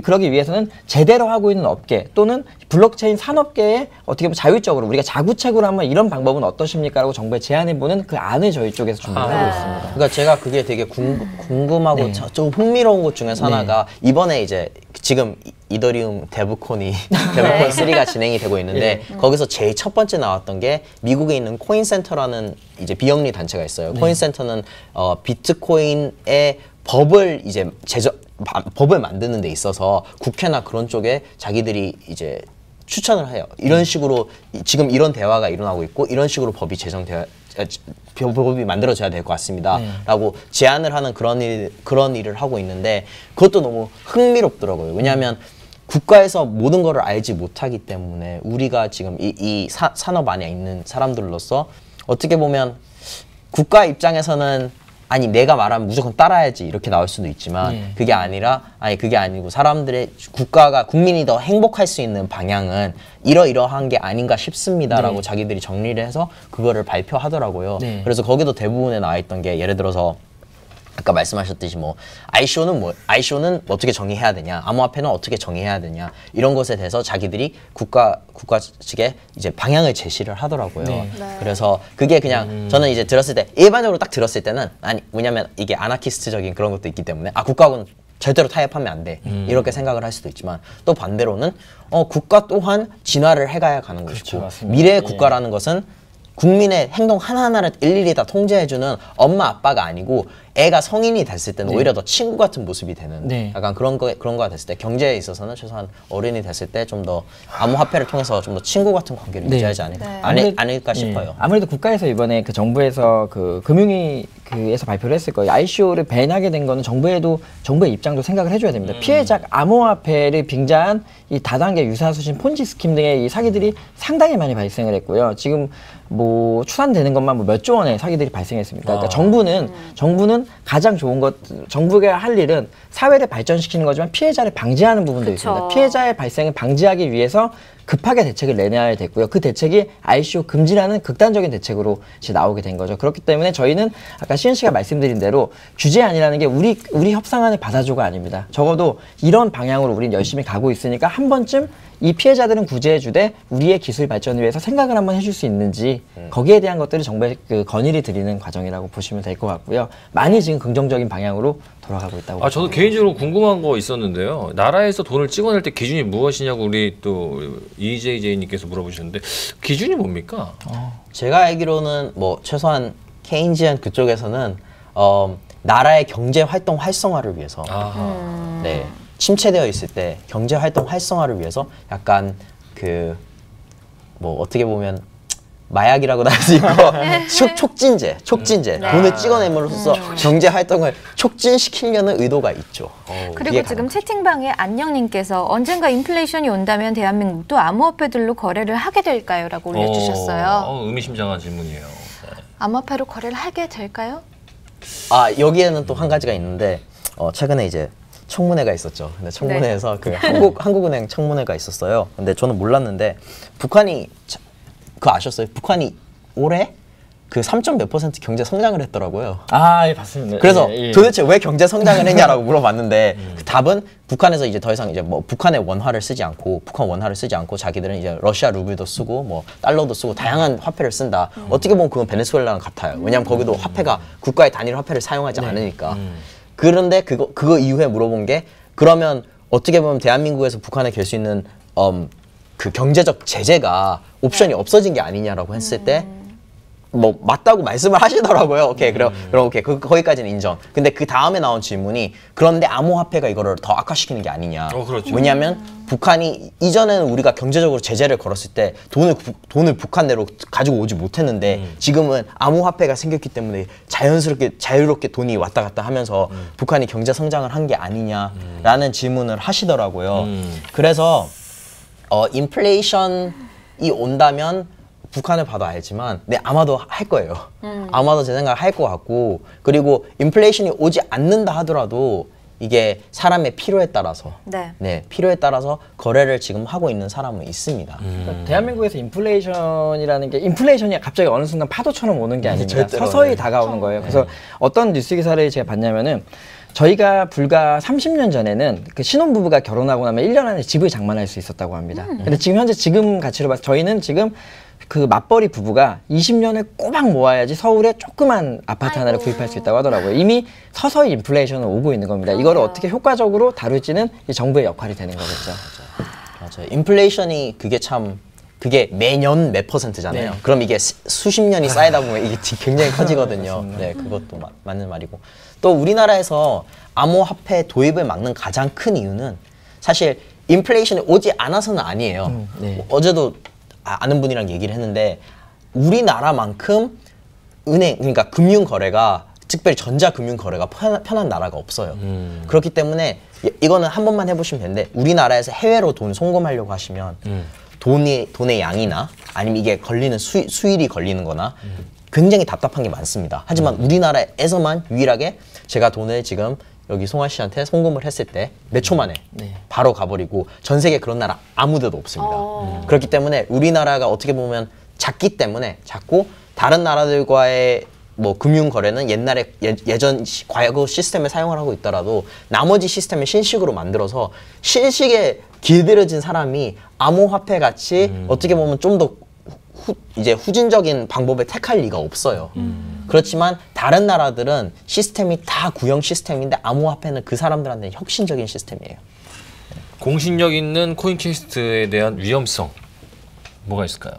그러기 위해서는 제대로 하고 있는 업계 또는 블록체인 산업계에 어떻게 보면 자율적으로 우리가 자구책으로 한번 이런 방법은 어떠십니까라고 정부에 제안해보는 그 안을 저희 쪽에서 준비를 하고 있습니다. 그러니까 제가 그게 되게 궁금하고 네. 좀 흥미로운 것 중에 하나가 이번에 이제 지금 이더리움 데브콘이 데브콘 3가 진행이 되고 있는데 거기서 제일 첫 번째 나왔던 게 미국에 있는 코인센터라는 이제 비영리 단체가 있어요. 코인센터는 비트코인의 법을 이제 법을 만드는 데 있어서 국회나 그런 쪽에 자기들이 이제 추천을 해요. 이런 식으로 지금 이런 대화가 일어나고 있고 이런 식으로 법이 법이 만들어져야 될 것 같습니다. 라고 제안을 하는 그런 일을 하고 있는데 그것도 너무 흥미롭더라고요. 왜냐하면 국가에서 모든 거를 알지 못하기 때문에 우리가 지금 이 산업 안에 있는 사람들로서 어떻게 보면 국가 입장에서는 아니 내가 말하면 무조건 따라야지 이렇게 나올 수도 있지만 그게 아니고 사람들의 국민이 더 행복할 수 있는 방향은 이러이러한 게 아닌가 싶습니다라고 자기들이 정리를 해서 그거를 발표하더라고요. 그래서 거기도 대부분에 나와 있던 게 예를 들어서 아까 말씀하셨듯이 뭐 ICO는 어떻게 정의해야 되냐, 암호화폐는 어떻게 정의해야 되냐 이런 것에 대해서 자기들이 국가 측에 이제 방향을 제시를 하더라고요. 그래서 그게 그냥 저는 이제 들었을 때 일반적으로 딱 들었을 때는 아니 왜냐면 이게 아나키스트적인 그런 것도 있기 때문에 국가하고는 절대로 타협하면 안 돼 이렇게 생각을 할 수도 있지만 또 반대로는 국가 또한 진화를 해가야 가는 것이고 그렇죠, 미래의 국가라는 것은 국민의 행동 하나하나를 일일이 다 통제해주는 엄마 아빠가 아니고 애가 성인이 됐을 때는 오히려 더 친구 같은 모습이 되는 약간 그런 거가 됐을 때 경제에 있어서는 최소한 어른이 됐을 때 좀 더 암호화폐를 통해서 좀 더 친구 같은 관계를 유지하지 않을까 싶어요. 아무래도 국가에서 이번에 그 정부에서 그 금융위에서 발표를 했을 거예요. ICO를 밴하게 된 거는 정부의 입장도 생각을 해줘야 됩니다. 피해자 암호화폐를 빙자한 이 다단계 유사수신 폰지 스킴 등의 이 사기들이 상당히 많이 발생을 했고요. 지금 뭐 추산되는 것만 몇 조 원의 사기들이 발생했습니다. 그러니까 정부는 가장 좋은 것, 정부가 할 일은 사회를 발전시키는 거지만 피해자를 방지하는 부분도 있습니다. 피해자의 발생을 방지하기 위해서 급하게 대책을 내놔야 됐고요. 그 대책이 ICO 금지라는 극단적인 대책으로 이제 나오게 된 거죠. 그렇기 때문에 저희는 아까 시은 씨가 말씀드린 대로 규제안이라는 게 우리 협상안을 받아줘가 아닙니다. 적어도 이런 방향으로 우리는 열심히 가고 있으니까 한 번쯤 이 피해자들은 구제해주되 우리의 기술 발전을 위해서 생각을 한번 해줄 수 있는지 거기에 대한 것들을 정부에 건의를 드리는 과정이라고 보시면 될 것 같고요. 많이 지금 긍정적인 방향으로 돌아가고 있다고. 저도 개인적으로 궁금한 거 있었는데요. 나라에서 돈을 찍어낼 때 기준이 무엇이냐고 우리 또 EJJ님께서 물어보셨는데 기준이 뭡니까? 제가 알기로는 뭐 최소한 케인지안 그쪽에서는 나라의 경제 활동 활성화를 위해서 네. 침체되어 있을 때 경제 활동 활성화를 위해서 약간 그 뭐 어떻게 보면 마약이라고도 할 수 있고 촉진제 돈을 찍어내므로써 경제 활동을 촉진시키려는 의도가 있죠. 그리고 지금 채팅방에 안녕님께서 언젠가 인플레이션이 온다면 대한민국도 암호화폐들로 거래를 하게 될까요? 라고 올려주셨어요. 의미심장한 질문이에요. 암호화폐로 거래를 하게 될까요? 여기에는 또 한 가지가 있는데 최근에 이제 청문회가 있었죠. 근데 청문회에서 그 한국은행 청문회가 있었어요. 근데 저는 몰랐는데 북한이 그거 아셨어요? 북한이 올해 그 3몇 % 경제 성장을 했더라고요. 예, 봤습니다. 그래서 도대체 왜 경제 성장을 했냐라고 물어봤는데 그 답은 북한에서 이제 더 이상 이제 뭐 북한 원화를 쓰지 않고 자기들은 이제 러시아 루블도 쓰고 뭐 달러도 쓰고 다양한 화폐를 쓴다. 어떻게 보면 그건 베네수엘라랑 같아요. 왜냐하면 거기도 화폐가 국가의 단일 화폐를 사용하지 않으니까. 그런데 그거 이후에 물어본 게 그러면 어떻게 보면 대한민국에서 북한에 갤 수 있는 그 경제적 제재가 옵션이 없어진 게 아니냐라고 했을 때 뭐 맞다고 말씀을 하시더라고요. 오케이 그럼 오케이 거기까지는 인정. 근데 그 다음에 나온 질문이 그런데 암호화폐가 이거를 더 악화시키는 게 아니냐. 그렇죠. 왜냐하면 북한이 이전에는 우리가 경제적으로 제재를 걸었을 때 돈을 북한 내로 가지고 오지 못했는데 지금은 암호화폐가 생겼기 때문에 자유롭게 돈이 왔다 갔다 하면서 북한이 경제 성장을 한 게 아니냐라는 질문을 하시더라고요. 그래서 인플레이션이 온다면 북한을 봐도 알지만 네 아마도 할 거예요. 아마도 제 생각을 할 것 같고 그리고 인플레이션이 오지 않는다 하더라도 이게 사람의 필요에 따라서 네. 필요에 따라서 거래를 지금 하고 있는 사람은 있습니다. 그러니까 대한민국에서 인플레이션이라는 게 인플레이션이 갑자기 어느 순간 파도처럼 오는 게 아닙니다. 절대로, 서서히 네. 다가오는 거예요. 그래서 어떤 뉴스 기사를 제가 봤냐면은 저희가 불과 30년 전에는 그 신혼부부가 결혼하고 나면 1년 안에 집을 장만할 수 있었다고 합니다. 근데 지금 현재 지금 가치로 봐서 저희는 지금 그 맞벌이 부부가 20년을 꼬박 모아야지 서울에 조그만 아파트 하나를 구입할 수 있다고 하더라고요. 이미 서서히 인플레이션은 오고 있는 겁니다. 이거를 어떻게 효과적으로 다룰지는 이 정부의 역할이 되는 거겠죠. 맞아요. 인플레이션이 그게 매년 몇 %잖아요. 네. 그럼 이게 수십 년이 쌓이다 보면 이게 굉장히 커지거든요. 네, 그것도 맞는 말이고. 또 우리나라에서 암호화폐 도입을 막는 가장 큰 이유는 사실 인플레이션이 오지 않아서는 아니에요. 네. 어제도 아는 분이랑 얘기를 했는데 우리나라만큼 그러니까 금융 거래가 특별히 전자금융 거래가 편한 나라가 없어요. 그렇기 때문에 이거는 한 번만 해보시면 되는데 우리나라에서 해외로 돈 송금하려고 하시면 돈의 양이나 아니면 이게 걸리는 수일이 걸리는 거나 굉장히 답답한 게 많습니다. 하지만 우리나라에서만 유일하게 제가 돈을 지금 여기 송아 씨한테 송금을 했을 때 몇 초 만에 바로 가버리고 전 세계 그런 나라 아무 데도 없습니다. 그렇기 때문에 우리나라가 어떻게 보면 작고 다른 나라들과의 뭐 금융 거래는 옛날에 예전 과거 시스템을 사용을 하고 있더라도 나머지 시스템을 신식으로 만들어서 신식에 길들여진 사람이 암호화폐 같이 어떻게 보면 좀 더 이제 후진적인 방법을 택할 리가 없어요. 그렇지만 다른 나라들은 시스템이 다 구형 시스템인데 암호화폐는 그 사람들한테는 혁신적인 시스템이에요. 공신력 있는 코인캐스트에 대한 위험성 뭐가 있을까요?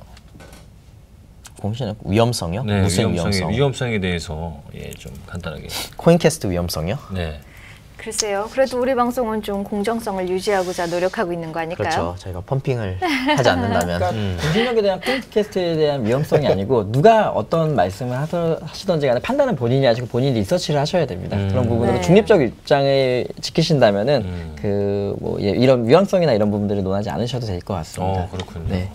공신력 위험성이요? 네, 무슨 위험성? 위험성에 대해서 좀 간단하게. 코인캐스트 위험성이요? 네. 글쎄요. 그래도 우리 방송은 좀 공정성을 유지하고자 노력하고 있는 거 아닐까요? 그렇죠. 저희가 펌핑을 하지 않는다면. 그러니까 공신력에 대한 콘테스트에 대한 위험성이 아니고 누가 어떤 말씀을 하시던지 간에 판단은 본인이 하시고 본인이 리서치를 하셔야 됩니다. 그런 부분으로 네. 중립적 입장을 지키신다면은 이런 위험성이나 이런 부분들을 논하지 않으셔도 될 것 같습니다. 그렇군요. 네.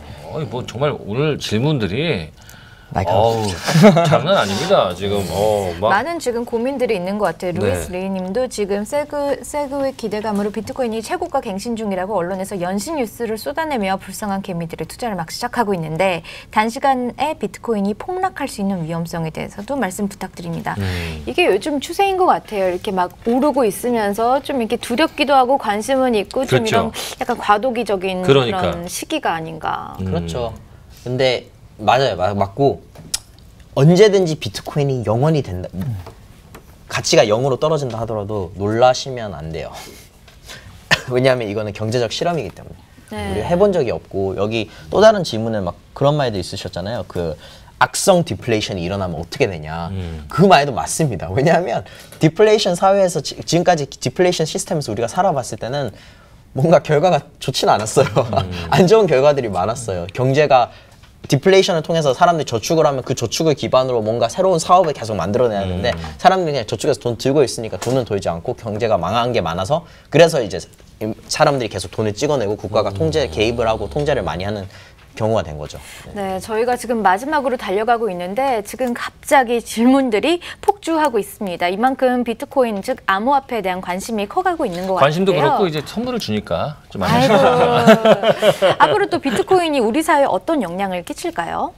뭐 정말 오늘 질문들이 날카롭습니다. 장난 아닙니다. 지금 막 많은 지금 고민들이 있는 것 같아요. 루이스 네. 레이님도 지금 세그의 기대감으로 비트코인이 최고가 갱신 중이라고 언론에서 연신 뉴스를 쏟아내며 불쌍한 개미들의 투자를 막 시작하고 있는데 단시간에 비트코인이 폭락할 수 있는 위험성에 대해서도 말씀 부탁드립니다. 이게 요즘 추세인 것 같아요. 이렇게 막 오르고 있으면서 좀 이렇게 두렵기도 하고 관심은 있고 좀 그렇죠. 이런 약간 과도기적인 그러니까. 그런 시기가 아닌가. 그렇죠. 근데 맞아요. 맞고 언제든지 비트코인이 영원히 된다. 가치가 0으로 떨어진다 하더라도 놀라시면 안 돼요. 왜냐하면 이거는 경제적 실험이기 때문에. 네. 우리 해본 적이 없고 여기 또 다른 질문에 막 그런 말도 있으셨잖아요. 그 악성 디플레이션이 일어나면 어떻게 되냐. 그 말도 맞습니다. 왜냐하면 디플레이션 사회에서 지금까지 디플레이션 시스템에서 우리가 살아봤을 때는 뭔가 결과가 좋지는 않았어요. 안 좋은 결과들이 많았어요. 경제가 디플레이션을 통해서 사람들이 저축을 하면 그 저축을 기반으로 뭔가 새로운 사업을 계속 만들어내야 되는데 사람들이 그냥 저축해서 돈 들고 있으니까 돈은 돌지 않고 경제가 망한 게 많아서 그래서 이제 사람들이 계속 돈을 찍어내고 국가가 통제 개입을 하고 통제를 많이 하는 경우가 된 거죠. 네, 저희가 지금 마지막으로 달려가고 있는데 지금 갑자기 질문들이 폭주하고 있습니다. 이만큼 비트코인 즉 암호화폐에 대한 관심이 커가고 있는 것 관심도 같은데요. 그렇고 이제 선물을 주니까 좀 아이고. 많이 앞으로 또 비트코인이 우리 사회에 어떤 영향을 끼칠까요?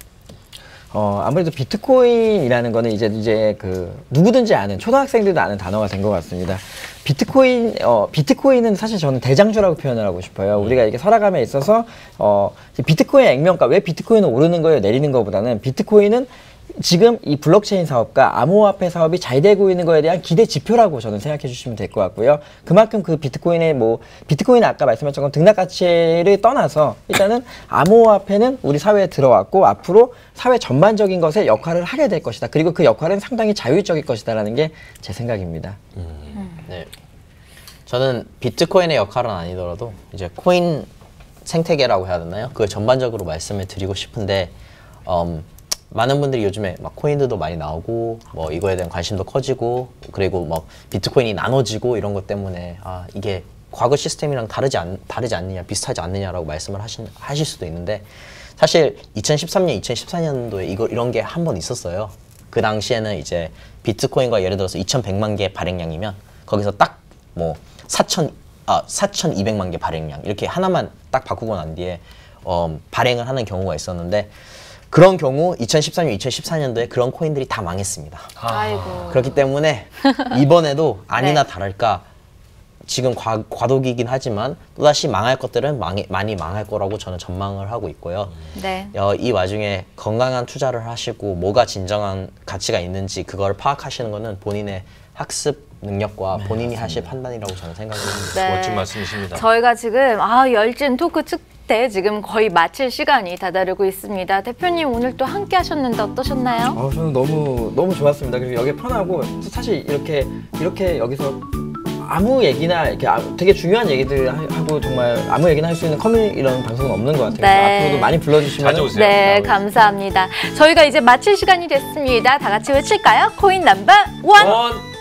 아무래도 비트코인이라는 거는 이제 그 누구든지 아는 초등학생들도 아는 단어가 된 것 같습니다. 비트코인은 사실 저는 대장주라고 표현을 하고 싶어요. 우리가 이렇게 살아감에 있어서 비트코인 액면가 왜 비트코인은 오르는 거예요, 내리는 것보다는 비트코인은 지금 이 블록체인 사업과 암호화폐 사업이 잘 되고 있는 거에 대한 기대 지표라고 저는 생각해 주시면 될 것 같고요. 그만큼 그 비트코인의 비트코인은 아까 말씀하신 건 등락 가치를 떠나서 일단은 암호화폐는 우리 사회에 들어왔고 앞으로 사회 전반적인 것에 역할을 하게 될 것이다. 그리고 그 역할은 상당히 자율적일 것이다라는 게 제 생각입니다. 네. 저는 비트코인의 역할은 아니더라도 이제 코인 생태계라고 해야 되나요? 그 전반적으로 말씀을 드리고 싶은데 많은 분들이 요즘에 막 코인들도 많이 나오고 뭐 이거에 대한 관심도 커지고 그리고 뭐 비트코인이 나눠지고 이런 것 때문에 이게 과거 시스템이랑 다르지 않느냐 비슷하지 않느냐라고 말씀을 하실 수도 있는데 사실 2013년, 2014년도에 이런 게 한 번 있었어요. 그 당시에는 이제 비트코인과 예를 들어서 2,100만 개 발행량이면 거기서 딱 뭐 4,200만 개 발행량 이렇게 하나만 딱 바꾸고 난 뒤에 발행을 하는 경우가 있었는데 그런 경우 2013년, 2014년도에 그런 코인들이 다 망했습니다. 아이고. 그렇기 때문에 이번에도 아니나 네. 다를까 지금 과도기긴 하지만 또다시 망할 것들은 많이 망할 거라고 저는 전망을 하고 있고요. 네. 이 와중에 건강한 투자를 하시고 뭐가 진정한 가치가 있는지 그걸 파악하시는 거는 본인의 학습 능력과 본인이 하실 판단이라고 저는 생각을 합니다. 네. 멋진 말씀이십니다. 저희가 지금 열진 토크 특대 지금 거의 마칠 시간이 다다르고 있습니다. 대표님 오늘 또 함께 하셨는데 어떠셨나요? 저는 너무 좋았습니다. 그리고 여기 편하고 사실 이렇게 여기서 아무 얘기나 이렇게 되게 중요한 얘기들 하고 정말 아무 얘기나 할 수 있는 이런 방송은 없는 것 같아요. 네. 앞으로도 많이 불러주시면 자주 오세요. 네, 감사합니다. 저희가 이제 마칠 시간이 됐습니다. 다 같이 외칠까요? 코인 넘버 원! 원.